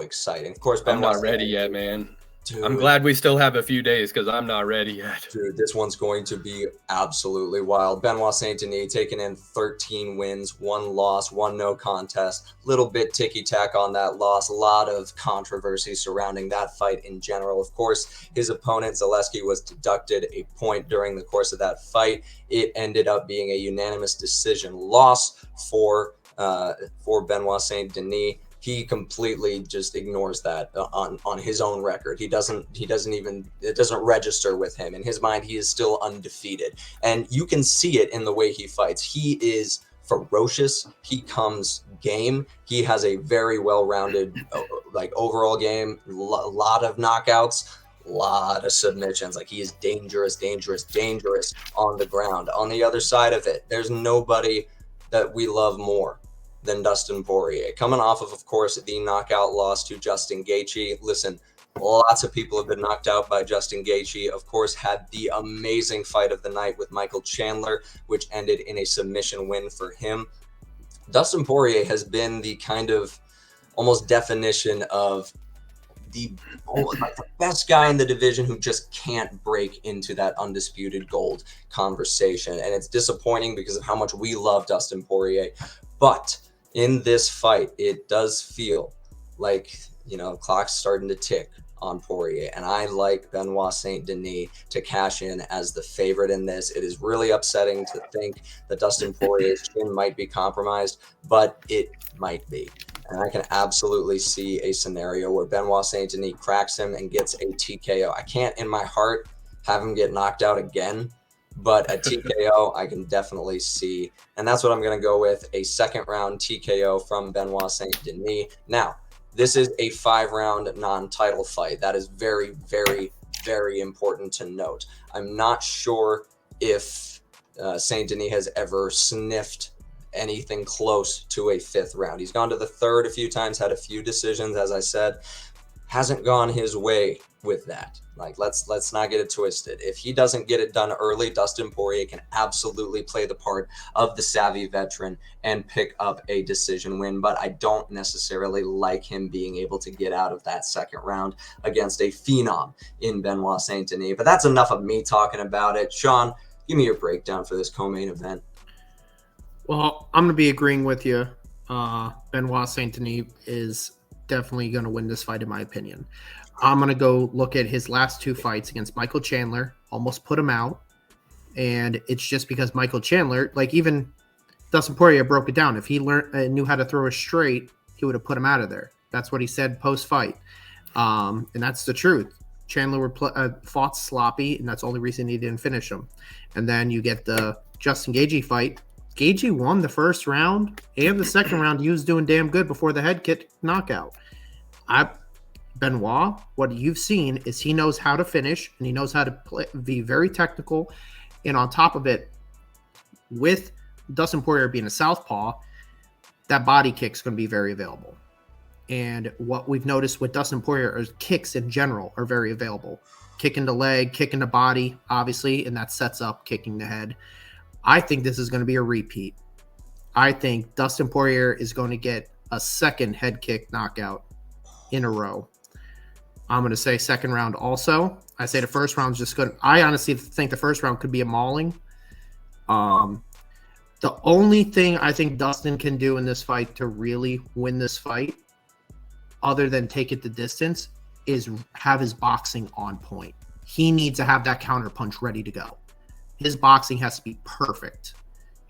exciting. Of course, I'm not ready yet, man. Dude, I'm glad we still have a few days because I'm not ready yet. Dude, this one's going to be absolutely wild. Benoit Saint Denis taking in 13 wins, 1 loss, 1 no contest. Little bit ticky-tack on that loss. A lot of controversy surrounding that fight in general. Of course, his opponent, Zaleski, was deducted a point during the course of that fight. It ended up being a unanimous decision loss for Benoit Saint Denis. He completely just ignores that on his own record. It doesn't register with him. In his mind, he is still undefeated. And you can see it in the way he fights. He is ferocious. He comes game. He has a very well-rounded overall game. A lot of knockouts, a lot of submissions. Like, he is dangerous on the ground. On the other side of it, there's nobody that we love more than Dustin Poirier, coming off of course, the knockout loss to Justin Gaethje. Listen, lots of people have been knocked out by Justin Gaethje. Of course, had the amazing fight of the night with Michael Chandler, which ended in a submission win for him. Dustin Poirier has been the kind of almost definition of like the best guy in the division who just can't break into that undisputed gold conversation. And it's disappointing because of how much we love Dustin Poirier. But in this fight, it does feel like, clock's starting to tick on Poirier. And I like Benoit Saint Denis to cash in as the favorite in this. It is really upsetting to think that Dustin Poirier's chin might be compromised, but it might be. And I can absolutely see a scenario where Benoit Saint Denis cracks him and gets a TKO. I can't in my heart have him get knocked out again, but a TKO I can definitely see. And that's what I'm going to go with, a second round TKO from Benoit Saint Denis. Now, this is a 5-round non-title fight. That is very, very, very important to note. I'm not sure if Saint Denis has ever sniffed anything close to a 5th round. He's gone to the 3rd a few times, had a few decisions, as I said. Hasn't gone his way with that. Like, let's not get it twisted. If he doesn't get it done early, Dustin Poirier can absolutely play the part of the savvy veteran and pick up a decision win, but I don't necessarily like him being able to get out of that 2nd round against a phenom in Benoit Saint Denis. But that's enough of me talking about it. Sean, give me your breakdown for this co-main event. Well, I'm going to be agreeing with you. Benoit Saint Denis is definitely going to win this fight, in my opinion. I'm going to go look at his last 2 fights against Michael Chandler, almost put him out. And it's just because Michael Chandler, like even Dustin Poirier broke it down. If he knew how to throw a straight, he would have put him out of there. That's what he said post-fight. And that's the truth. Chandler fought sloppy, and that's the only reason he didn't finish him. And then you get the Justin Gaethje fight. Gaethje won the 1st round and the 2nd round. He was doing damn good before the head kick knockout. Benoit, what you've seen is he knows how to finish, and he knows how to be very technical. And on top of it, with Dustin Poirier being a southpaw, that body kick's going to be very available. And what we've noticed with Dustin Poirier is kicks in general are very available. Kick in the leg, kick in the body, obviously, and that sets up kicking the head. I think this is going to be a repeat. I think Dustin Poirier is going to get a 2nd head kick knockout in a row. I'm going to say 2nd round also. I say the 1st round is just good. I honestly think the 1st round could be a mauling. The only thing I think Dustin can do in this fight to really win this fight, other than take it the distance, is have his boxing on point. He needs to have that counter punch ready to go. His boxing has to be perfect.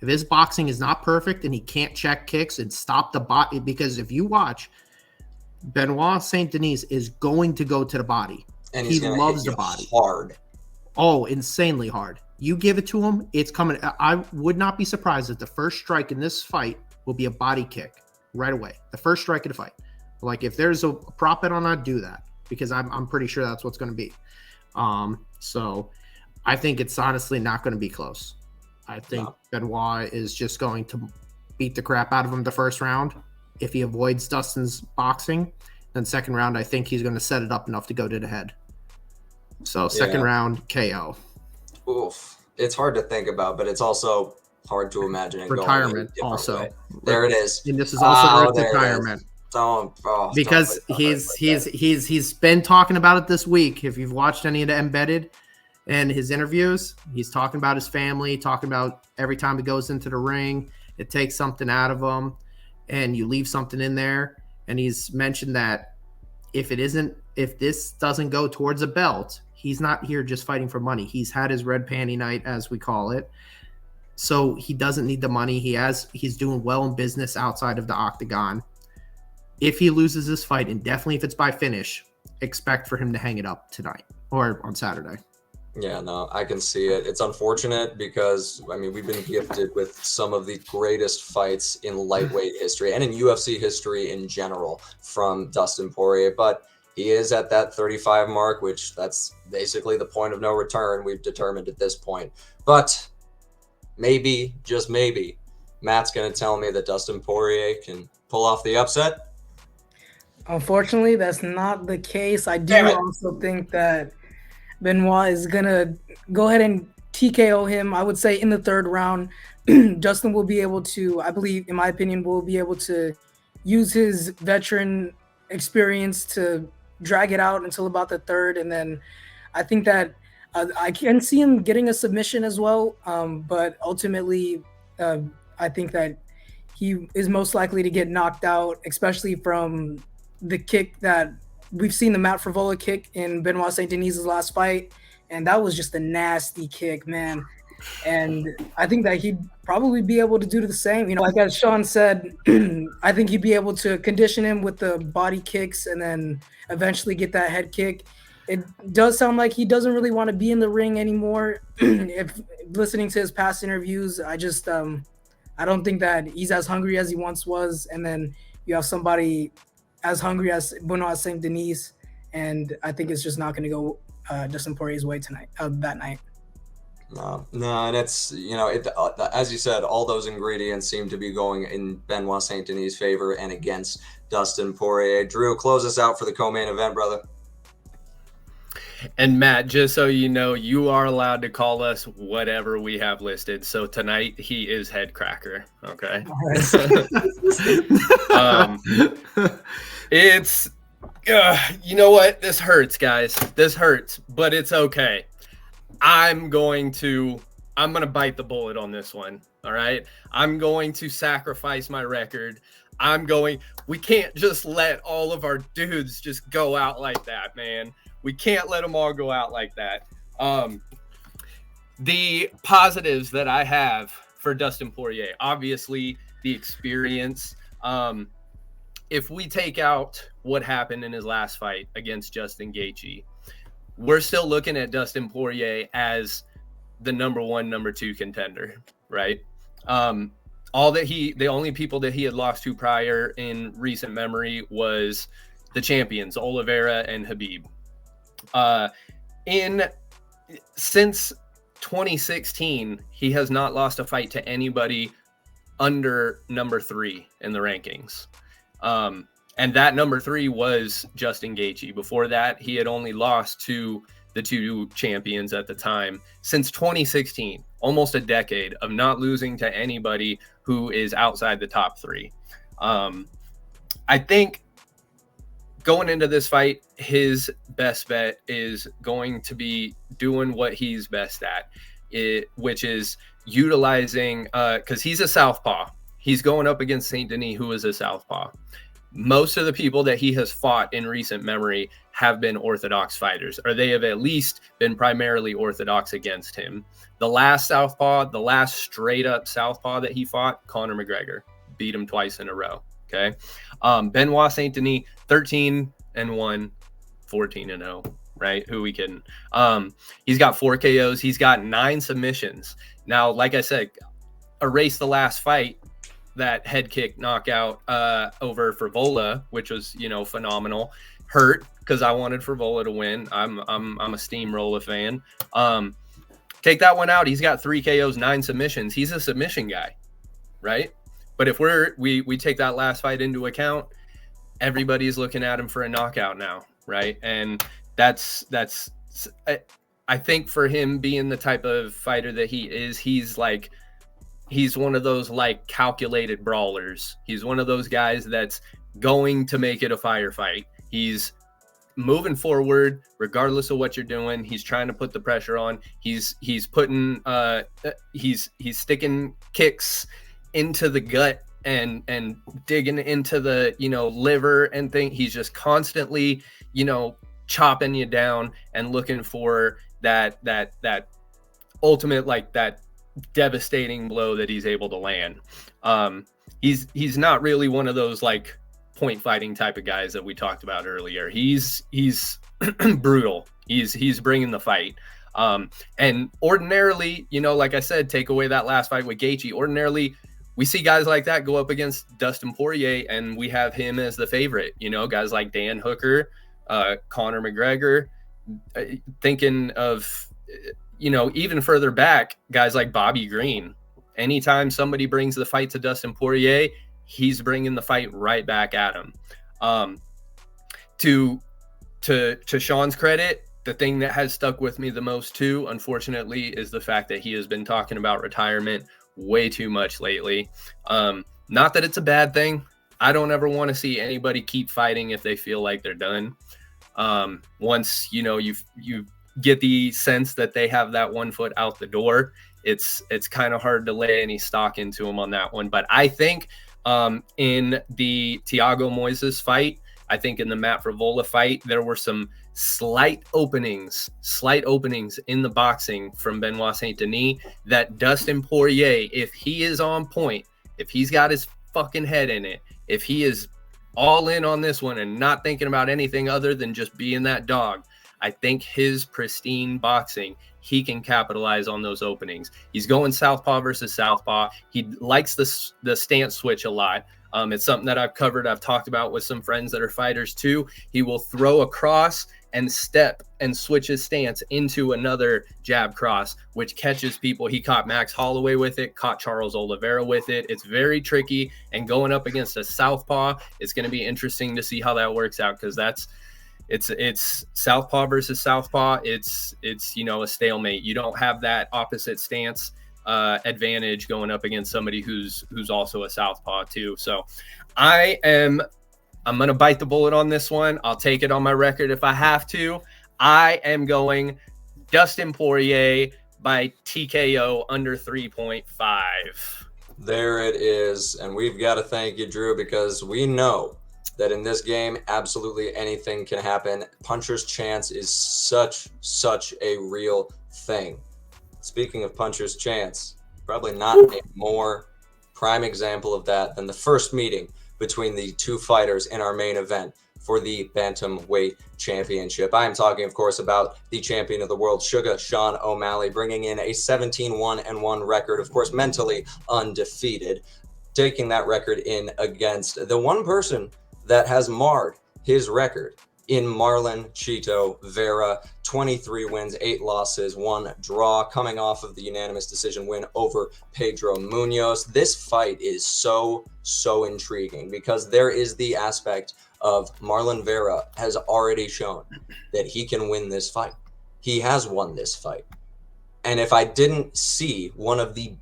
If his boxing is not perfect and he can't check kicks and stop the body, because if you watch, Benoit Saint Denis is going to go to the body. And he loves the body. Hard. Oh, insanely hard. You give it to him, it's coming. I would not be surprised if the first strike in this fight will be a body kick right away. The first strike of the fight. Like, if there's a prop bet on that, do that, because I'm pretty sure that's what's going to be. So I think it's honestly not going to be close. I think Benoit is just going to beat the crap out of him the 1st round. If he avoids Dustin's boxing, then 2nd round, I think he's going to set it up enough to go to the head. So 2nd round, KO. Oof. It's hard to think about, but it's also hard to imagine it retirement going also. Way. There it is. And this is also retirement. Because he's been talking about it this week. If you've watched any of the Embedded and his interviews, he's talking about his family, talking about every time he goes into the ring, it takes something out of him, and you leave something in there. And he's mentioned that if this doesn't go towards a belt, he's not here just fighting for money. He's had his red panty night, as we call it. So he doesn't need the money. He's doing well in business outside of the octagon. If he loses this fight, and definitely if it's by finish, expect for him to hang it up tonight or on Saturday. Yeah, no, I can see it. It's unfortunate because, I mean, we've been gifted with some of the greatest fights in lightweight history and in UFC history in general from Dustin Poirier, but he is at that 35 mark, which that's basically the point of no return, we've determined at this point. But maybe, just maybe, Matt's going to tell me that Dustin Poirier can pull off the upset. Unfortunately, that's not the case. I do also think that Benoit is going to go ahead and TKO him. I would say in the 3rd round, Justin will be able to, I believe, in my opinion, will be able to use his veteran experience to drag it out until about the third, and then I think that I can see him getting a submission as well. But ultimately, I think that he is most likely to get knocked out, especially from the kick that we've seen the Matt Frivola kick in Benoit Saint Denis's last fight, and that was just a nasty kick, man. And I think that he'd probably be able to do the same. You know, like as Sean said, I think he'd be able to condition him with the body kicks and then eventually get that head kick. It does sound like he doesn't really want to be in the ring anymore. If listening to his past interviews, I just I don't think that he's as hungry as he once was. And then you have somebody as hungry as Benoit Saint Denis, and I think it's just not going to go Dustin Poirier's way tonight, that night. No, and it's, you know, as you said, all those ingredients seem to be going in Benoit Saint Denis' favor and against Dustin Poirier. Drew, close us out for the co-main event, brother. And Matt, just so you know, you are allowed to call us whatever we have listed. So tonight he is Head Cracker. Okay. It's, you know what? This hurts, guys. This hurts, but it's okay. I'm going to bite the bullet on this one. All right. I'm going to sacrifice my record. We can't just let all of our dudes just go out like that, man. We can't let them all go out like that. The positives that I have for Dustin Poirier, obviously the experience. If we take out what happened in his last fight against Justin Gaethje, we're still looking at Dustin Poirier as the number 1, number 2 contender, right? The only people that he had lost to prior in recent memory was the champions, Oliveira and Khabib. Since 2016, he has not lost a fight to anybody under number 3 in the rankings. And that number 3 was Justin Gaethje. Before that, he had only lost to the 2 champions at the time. Since 2016, almost a decade of not losing to anybody who is outside the top 3. I think going into this fight, his best bet is going to be doing what he's best at, which is utilizing, because he's a southpaw. He's going up against Saint Denis, who is a southpaw. Most of the people that he has fought in recent memory have been orthodox fighters, or they have at least been primarily orthodox against him. The last straight up southpaw that he fought, Conor McGregor, beat him twice in a row. Okay. Benoit Saint Denis, 13-1, 14-0, right? Who we kidding? He's got 4 KOs. He's got 9 submissions. Now, like I said, erase the last fight, that head kick knockout over Frivola, which was, you know, phenomenal. Hurt because I wanted Frivola to win. I'm a steamroller fan. Take that one out. He's got 3 KOs, 9 submissions. He's a submission guy, right? But if we take that last fight into account, everybody's looking at him for a knockout now, right? And that's I think for him being the type of fighter that he is, he's one of those like calculated brawlers. He's one of those guys that's going to make it a firefight. He's moving forward regardless of what you're doing. He's trying to put the pressure on. He's putting he's sticking kicks into the gut and digging into the, you know, liver and thing. He's just constantly, you know, chopping you down and looking for that ultimate, like that devastating blow that he's able to land. He's not really one of those like point fighting type of guys that we talked about earlier. He's brutal. He's bringing the fight. And ordinarily, you know, like I said, take away that last fight with Gaethje. Ordinarily, we see guys like that go up against Dustin Poirier, and we have him as the favorite. You know, guys like Dan Hooker, Conor McGregor. Thinking of, you know, even further back, guys like Bobby Green. Anytime somebody brings the fight to Dustin Poirier, he's bringing the fight right back at him. To Sean's credit, the thing that has stuck with me the most too, unfortunately, is the fact that he has been talking about retirement way too much lately. Not that it's a bad thing. I don't ever want to see anybody keep fighting if they feel like they're done. Once, you know, you get the sense that they have that 1 foot out the door, it's kind of hard to lay any stock into them on that one. But I think in the Thiago Moises fight, I think in the Matt Frevola fight, there were some slight openings in the boxing from Benoit Saint Denis that Dustin Poirier, if he is on point, if he's got his fucking head in it, if he is all in on this one and not thinking about anything other than just being that dog, I think his pristine boxing, he can capitalize on those openings. He's going southpaw versus southpaw. He likes the stance switch a lot. It's something that I've covered. I've talked about with some friends that are fighters too. He will throw a cross and step and switch his stance into another jab cross, which catches people. He caught Max Holloway with it, caught Charles Oliveira with it. It's very tricky. And going up against a southpaw, it's going to be interesting to see how that works out, because it's southpaw versus southpaw. It's you know, a stalemate. You don't have that opposite stance advantage going up against somebody who's also a southpaw too. So I'm going to bite the bullet on this one. I'll take it on my record if I have to. I am going Dustin Poirier by TKO under 3.5. There it is. And we've got to thank you, Drew, because we know that in this game, absolutely anything can happen. Puncher's chance is such a real thing. Speaking of puncher's chance, probably not a more prime example of that than the first meeting between the two fighters in our main event for the Bantamweight Championship. I am talking, of course, about the champion of the world, Sugar Sean O'Malley, bringing in a 17-1-1 record, of course, mentally undefeated, taking that record in against the one person that has marred his record in Marlon Chito Vera. 23 wins, 8 losses, 1 draw, coming off of the unanimous decision win over Pedro Munoz. This fight is so intriguing because there is the aspect of Marlon Vera has already shown that he can win this fight. He has won this fight. And if I didn't see one of the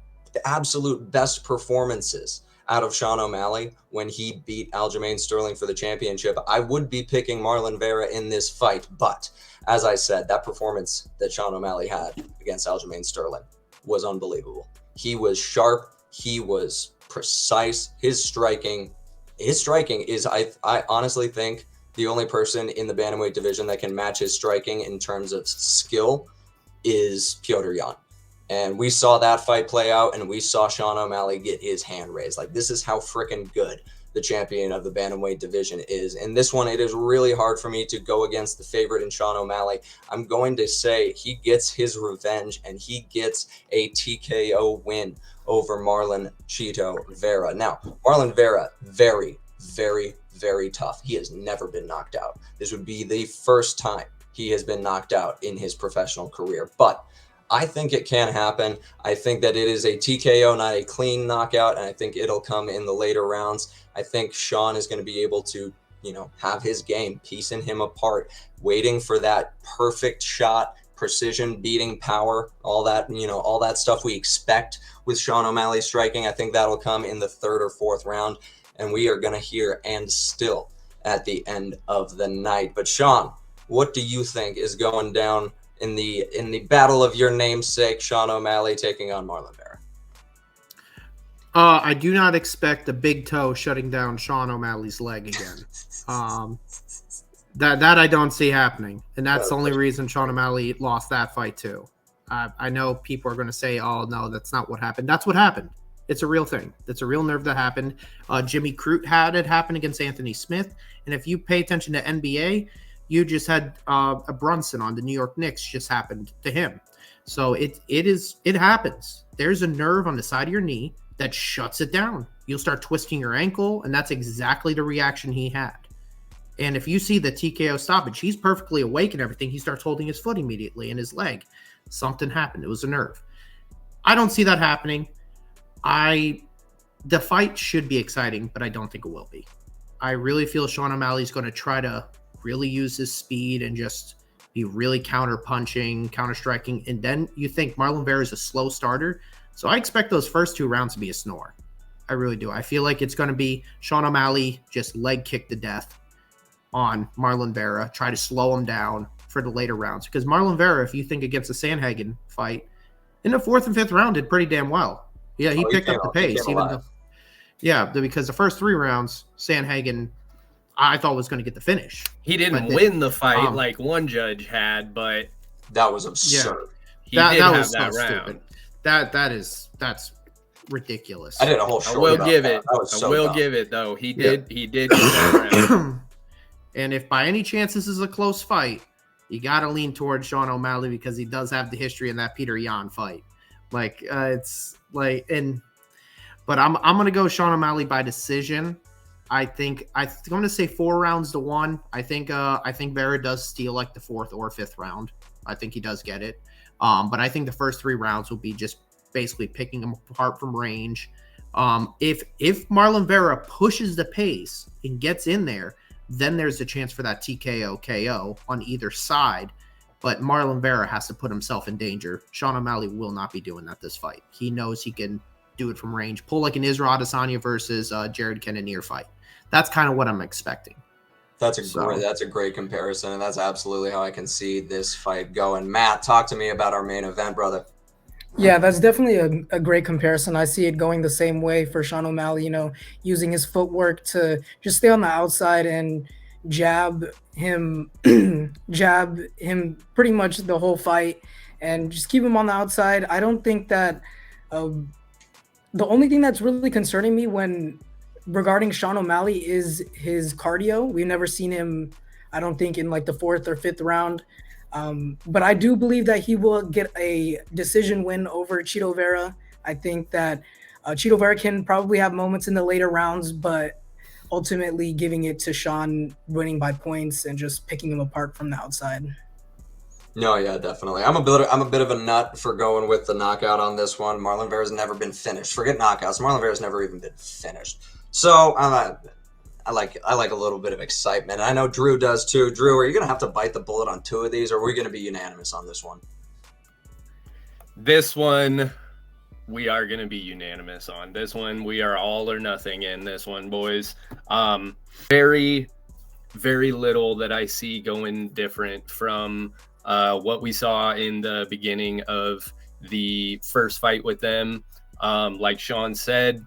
absolute best performances out of Sean O'Malley when he beat Aljamain Sterling for the championship, I would be picking Marlon Vera in this fight. But as I said, that performance that Sean O'Malley had against Aljamain Sterling was unbelievable. He was sharp. He was precise. His striking is, I honestly think, the only person in the bantamweight division that can match his striking in terms of skill is Petr Yan. And we saw that fight play out, and we saw Sean O'Malley get his hand raised. Like, this is how freaking good the champion of the bantamweight division is. In this one, it is really hard for me to go against the favorite in Sean O'Malley. I'm going to say he gets his revenge, and he gets a TKO win over Marlon Chito Vera. Now, Marlon Vera, very, very, very tough. He has never been knocked out. This would be the first time he has been knocked out in his professional career. But I think it can happen. I think that it is a TKO, not a clean knockout, and I think it'll come in the later rounds. I think Sean is going to be able to, have his game, piecing him apart, waiting for that perfect shot, precision, beating power, all that, all that stuff we expect with Sean O'Malley striking. I think that'll come in the 3rd or 4th round, and we are going to hear "and still" at the end of the night. But Sean, what do you think is going down in the battle of your namesake, Sean O'Malley taking on Marlon Vera? I do not expect the big toe shutting down Sean O'Malley's leg again. That I don't see happening, and that's the only reason Sean O'Malley lost that fight too. I know people are going to say, "Oh no, that's not what happened." That's what happened. It's a real thing. It's a real nerve that happened. Jimmy Crute had it happen against Anthony Smith, and if you pay attention to NBA, you just had a Brunson on the New York Knicks just happened to him. So it happens. There's a nerve on the side of your knee that shuts it down. You'll start twisting your ankle, and that's exactly the reaction he had. And if you see the TKO stoppage, he's perfectly awake and everything. He starts holding his foot immediately and his leg. Something happened. It was a nerve. I don't see that happening. The fight should be exciting, but I don't think it will be. I really feel Sean O'Malley's going to try to really use his speed and just be really counter-punching, counter-striking. And then you think Marlon Vera is a slow starter. So I expect those first 2 rounds to be a snore. I really do. I feel like it's going to be Sean O'Malley just leg kick to death on Marlon Vera, try to slow him down for the later rounds. Because Marlon Vera, if you think against the Sandhagen fight, in the 4th and 5th round did pretty damn well. Yeah, he picked up the pace. Because the first 3 rounds, Sandhagen, I thought was going to get the finish. He didn't win the fight like one judge had, but that was absurd. Yeah, that was that so round. Stupid. That's ridiculous. I did a whole show. I will give it. I will give it though. He did get that round. And if by any chance this is a close fight, you got to lean towards Sean O'Malley because he does have the history in that Peter Yan fight. But I'm going to go Sean O'Malley by decision. I'm going to say 4 rounds to 1. I think Vera does steal like the 4th or 5th round. I think he does get it. But I think the first 3 rounds will be just basically picking him apart from range. If Marlon Vera pushes the pace and gets in there, then there's a chance for that TKO KO on either side. But Marlon Vera has to put himself in danger. Sean O'Malley will not be doing that this fight. He knows he can do it from range. Pull like an Israel Adesanya versus Jared Cannonier fight. That's kind of what I'm expecting. That's a great comparison, and that's absolutely how I can see this fight going. Matt, talk to me about our main event, brother. Yeah, that's definitely a great comparison. I see it going the same way for Sean O'Malley, using his footwork to just stay on the outside and jab him pretty much the whole fight and just keep him on the outside. I don't think that the only thing that's really concerning me regarding Sean O'Malley is his cardio. We've never seen him, I don't think, in like the 4th or 5th round. But I do believe that he will get a decision win over Chito Vera. I think that Chito Vera can probably have moments in the later rounds, but ultimately giving it to Sean, winning by points and just picking him apart from the outside. No, yeah, definitely. I'm a bit of a nut for going with the knockout on this one. Marlon Vera's never been finished. Forget knockouts. Marlon Vera's never even been finished. So I like a little bit of excitement. I know Drew does too. Drew, are you going to have to bite the bullet on 2 of these, or are we going to be unanimous on this one? This one, we are going to be unanimous on. This one, we are all or nothing in this one, boys. Very, very little that I see going different from what we saw in the beginning of the first fight with them. Like Sean said,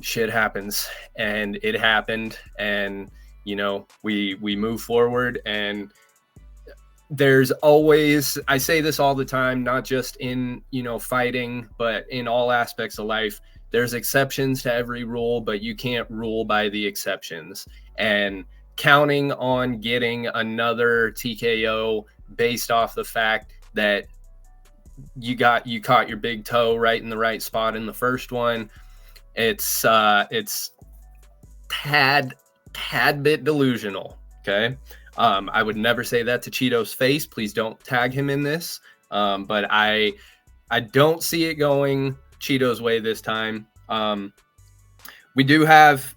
shit happens, and it happened, and we move forward. And there's always, I say this all the time, not just in fighting, but in all aspects of life, there's exceptions to every rule, but you can't rule by the exceptions. And counting on getting another TKO based off the fact that you caught your big toe right in the right spot in the first one, it's tad bit delusional. Okay. I would never say that to Cheeto's face. Please don't tag him in this. But I don't see it going Cheeto's way this time. We do have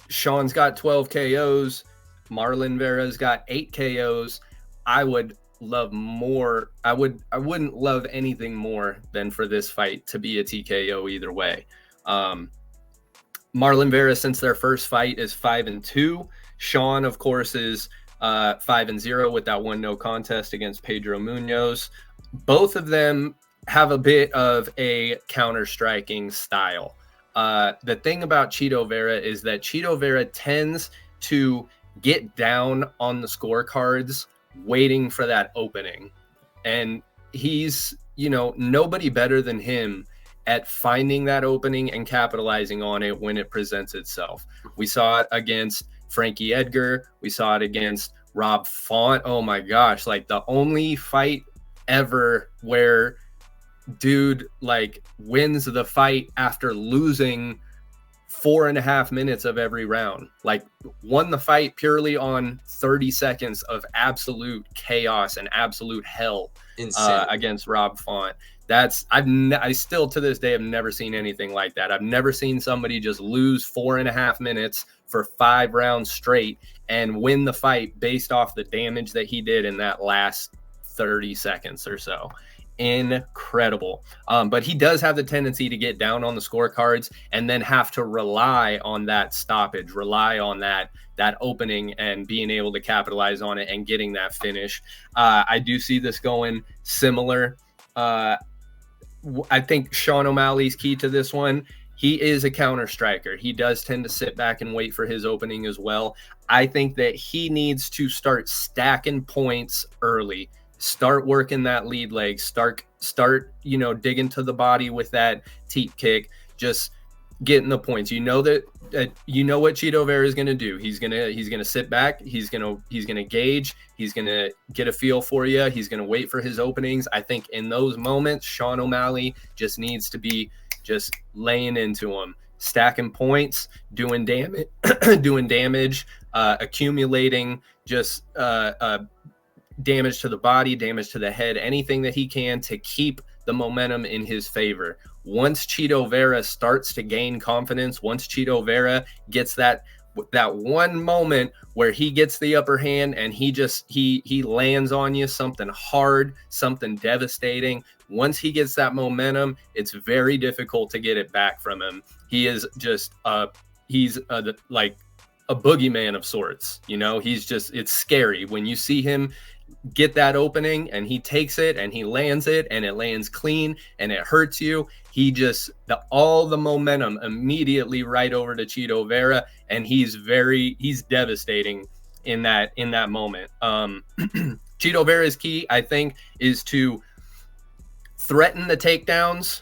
Sean's got 12 KOs. Marlon Vera's got 8 KOs. I would love more. I wouldn't love anything more than for this fight to be a TKO either way. Marlon Vera, since their first fight, is 5-2. Sean, of course, is 5-0 with that 1 no contest against Pedro Munoz. Both of them have a bit of a counter-striking style. The thing about Chito Vera is that Chito Vera tends to get down on the scorecards waiting for that opening. And he's, nobody better than him at finding that opening and capitalizing on it when it presents itself. We saw it against Frankie Edgar. We saw it against Rob Font. Oh my gosh. Like the only fight ever where dude wins the fight after losing 4.5 minutes of every round, won the fight purely on 30 seconds of absolute chaos and absolute hell against Rob Font. I still to this day have never seen anything like that. I've never seen somebody just lose 4.5 minutes for 5 rounds straight and win the fight based off the damage that he did in that last 30 seconds or so. incredible. But he does have the tendency to get down on the scorecards and then have to rely on that stoppage, rely on that opening and being able to capitalize on it and getting that finish. I do see this going similar. I think Sean O'Malley's key to this one. He is a counter striker. He does tend to sit back and wait for his opening as well. I think that he needs to start stacking points early. Start working that lead leg. Start digging to the body with that teep kick. Just getting the points. You know what Chito Vera is going to do. He's going to sit back. He's going to gauge. He's going to get a feel for you. He's going to wait for his openings. I think in those moments, Sean O'Malley just needs to be just laying into him, stacking points, doing damage, accumulating just damage to the body, damage to the head, anything that he can to keep the momentum in his favor. Once Chito Vera starts to gain confidence, once Chito Vera gets that one moment where he gets the upper hand and he lands on you something hard, something devastating. Once he gets that momentum, it's very difficult to get it back from him. He is just like a boogeyman of sorts. It's scary when you see him get that opening and he takes it and he lands it and it lands clean and it hurts you. All the momentum immediately right over to Chito Vera, and he's devastating in that moment. Chito Vera's key, I think, is to threaten the takedowns,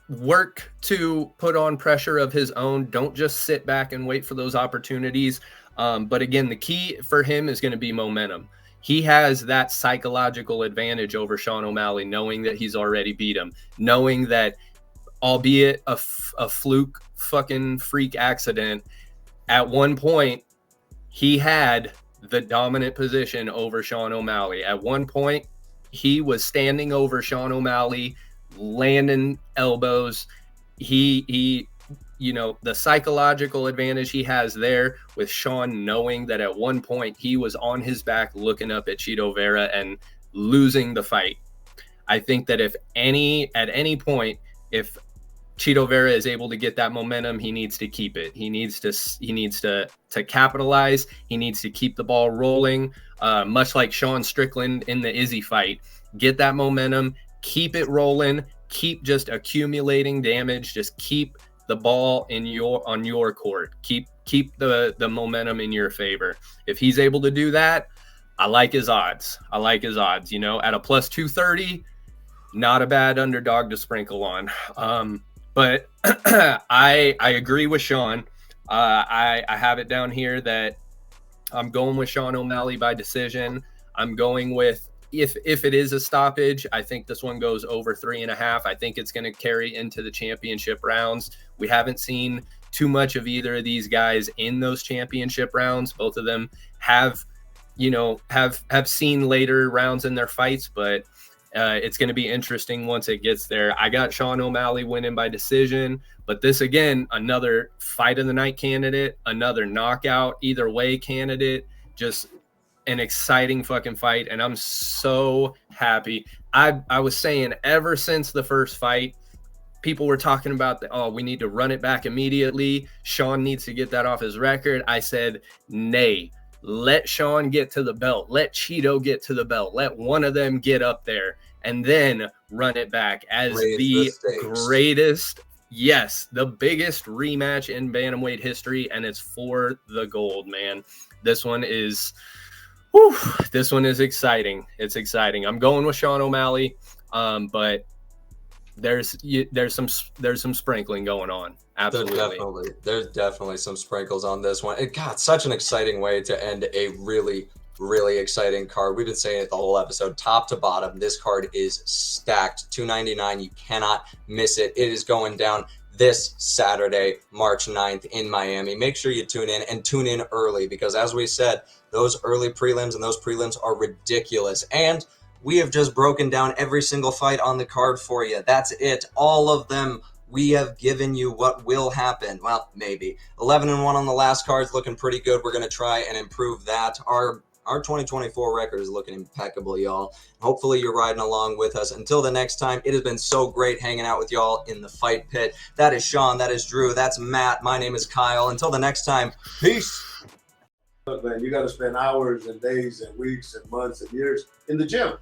work to put on pressure of his own. Don't just sit back and wait for those opportunities. But again, the key for him is going to be momentum. He has that psychological advantage over Sean O'Malley, knowing that he's already beat him, knowing that, albeit a fluke fucking freak accident, at one point he had the dominant position over Sean O'Malley. At one point he was standing over Sean O'Malley, landing elbows. The psychological advantage he has there with Sean, knowing that at one point he was on his back looking up at Chito Vera and losing the fight. I think that at any point, if Chito Vera is able to get that momentum, he needs to keep it. He needs to capitalize. He needs to keep the ball rolling, much like Sean Strickland in the Izzy fight. Get that momentum, keep it rolling, keep just accumulating damage, just keep the ball on your court. Keep the momentum in your favor. If he's able to do that, I like his odds. At a plus 230, not a bad underdog to sprinkle on. But I agree with Sean. I have it down here that I'm going with Sean O'Malley by decision. I'm going with, if it is a stoppage, I think this one goes over 3.5. I think it's going to carry into the championship rounds. We haven't seen too much of either of these guys in those championship rounds. Both of them have seen later rounds in their fights, but it's going to be interesting once it gets there. I got Sean O'Malley winning by decision, but this, again, another fight of the night candidate, another knockout either way candidate, just an exciting fucking fight. And I'm so happy. I was saying ever since the first fight, people were talking about we need to run it back immediately. Sean needs to get that off his record. I said, nay, let Sean get to the belt. Let Chito get to the belt. Let one of them get up there and then run it back as the greatest. Yes, the biggest rematch in bantamweight history, and it's for the gold, man. This one is exciting. It's exciting. I'm going with Sean O'Malley, but there's some sprinkling going on. Absolutely. There's definitely some sprinkles on this one. It got such an exciting way to end a really, really exciting card. We've been saying it the whole episode, top to bottom. This card is stacked. $299. You cannot miss it. It is going down this Saturday, March 9th in Miami. Make sure you tune in and tune in early because, as we said, those early prelims and those prelims are ridiculous. And we have just broken down every single fight on the card for you. That's it. All of them. We have given you what will happen. Well, maybe. 11-1 on the last card is looking pretty good. We're going to try and improve that. Our our 2024 record is looking impeccable, y'all. Hopefully you're riding along with us. Until the next time, it has been so great hanging out with y'all in the fight pit. That is Sean, that is Drew, that's Matt. My name is Kyle. Until the next time, peace. Look, man, you got to spend hours and days and weeks and months and years in the gym.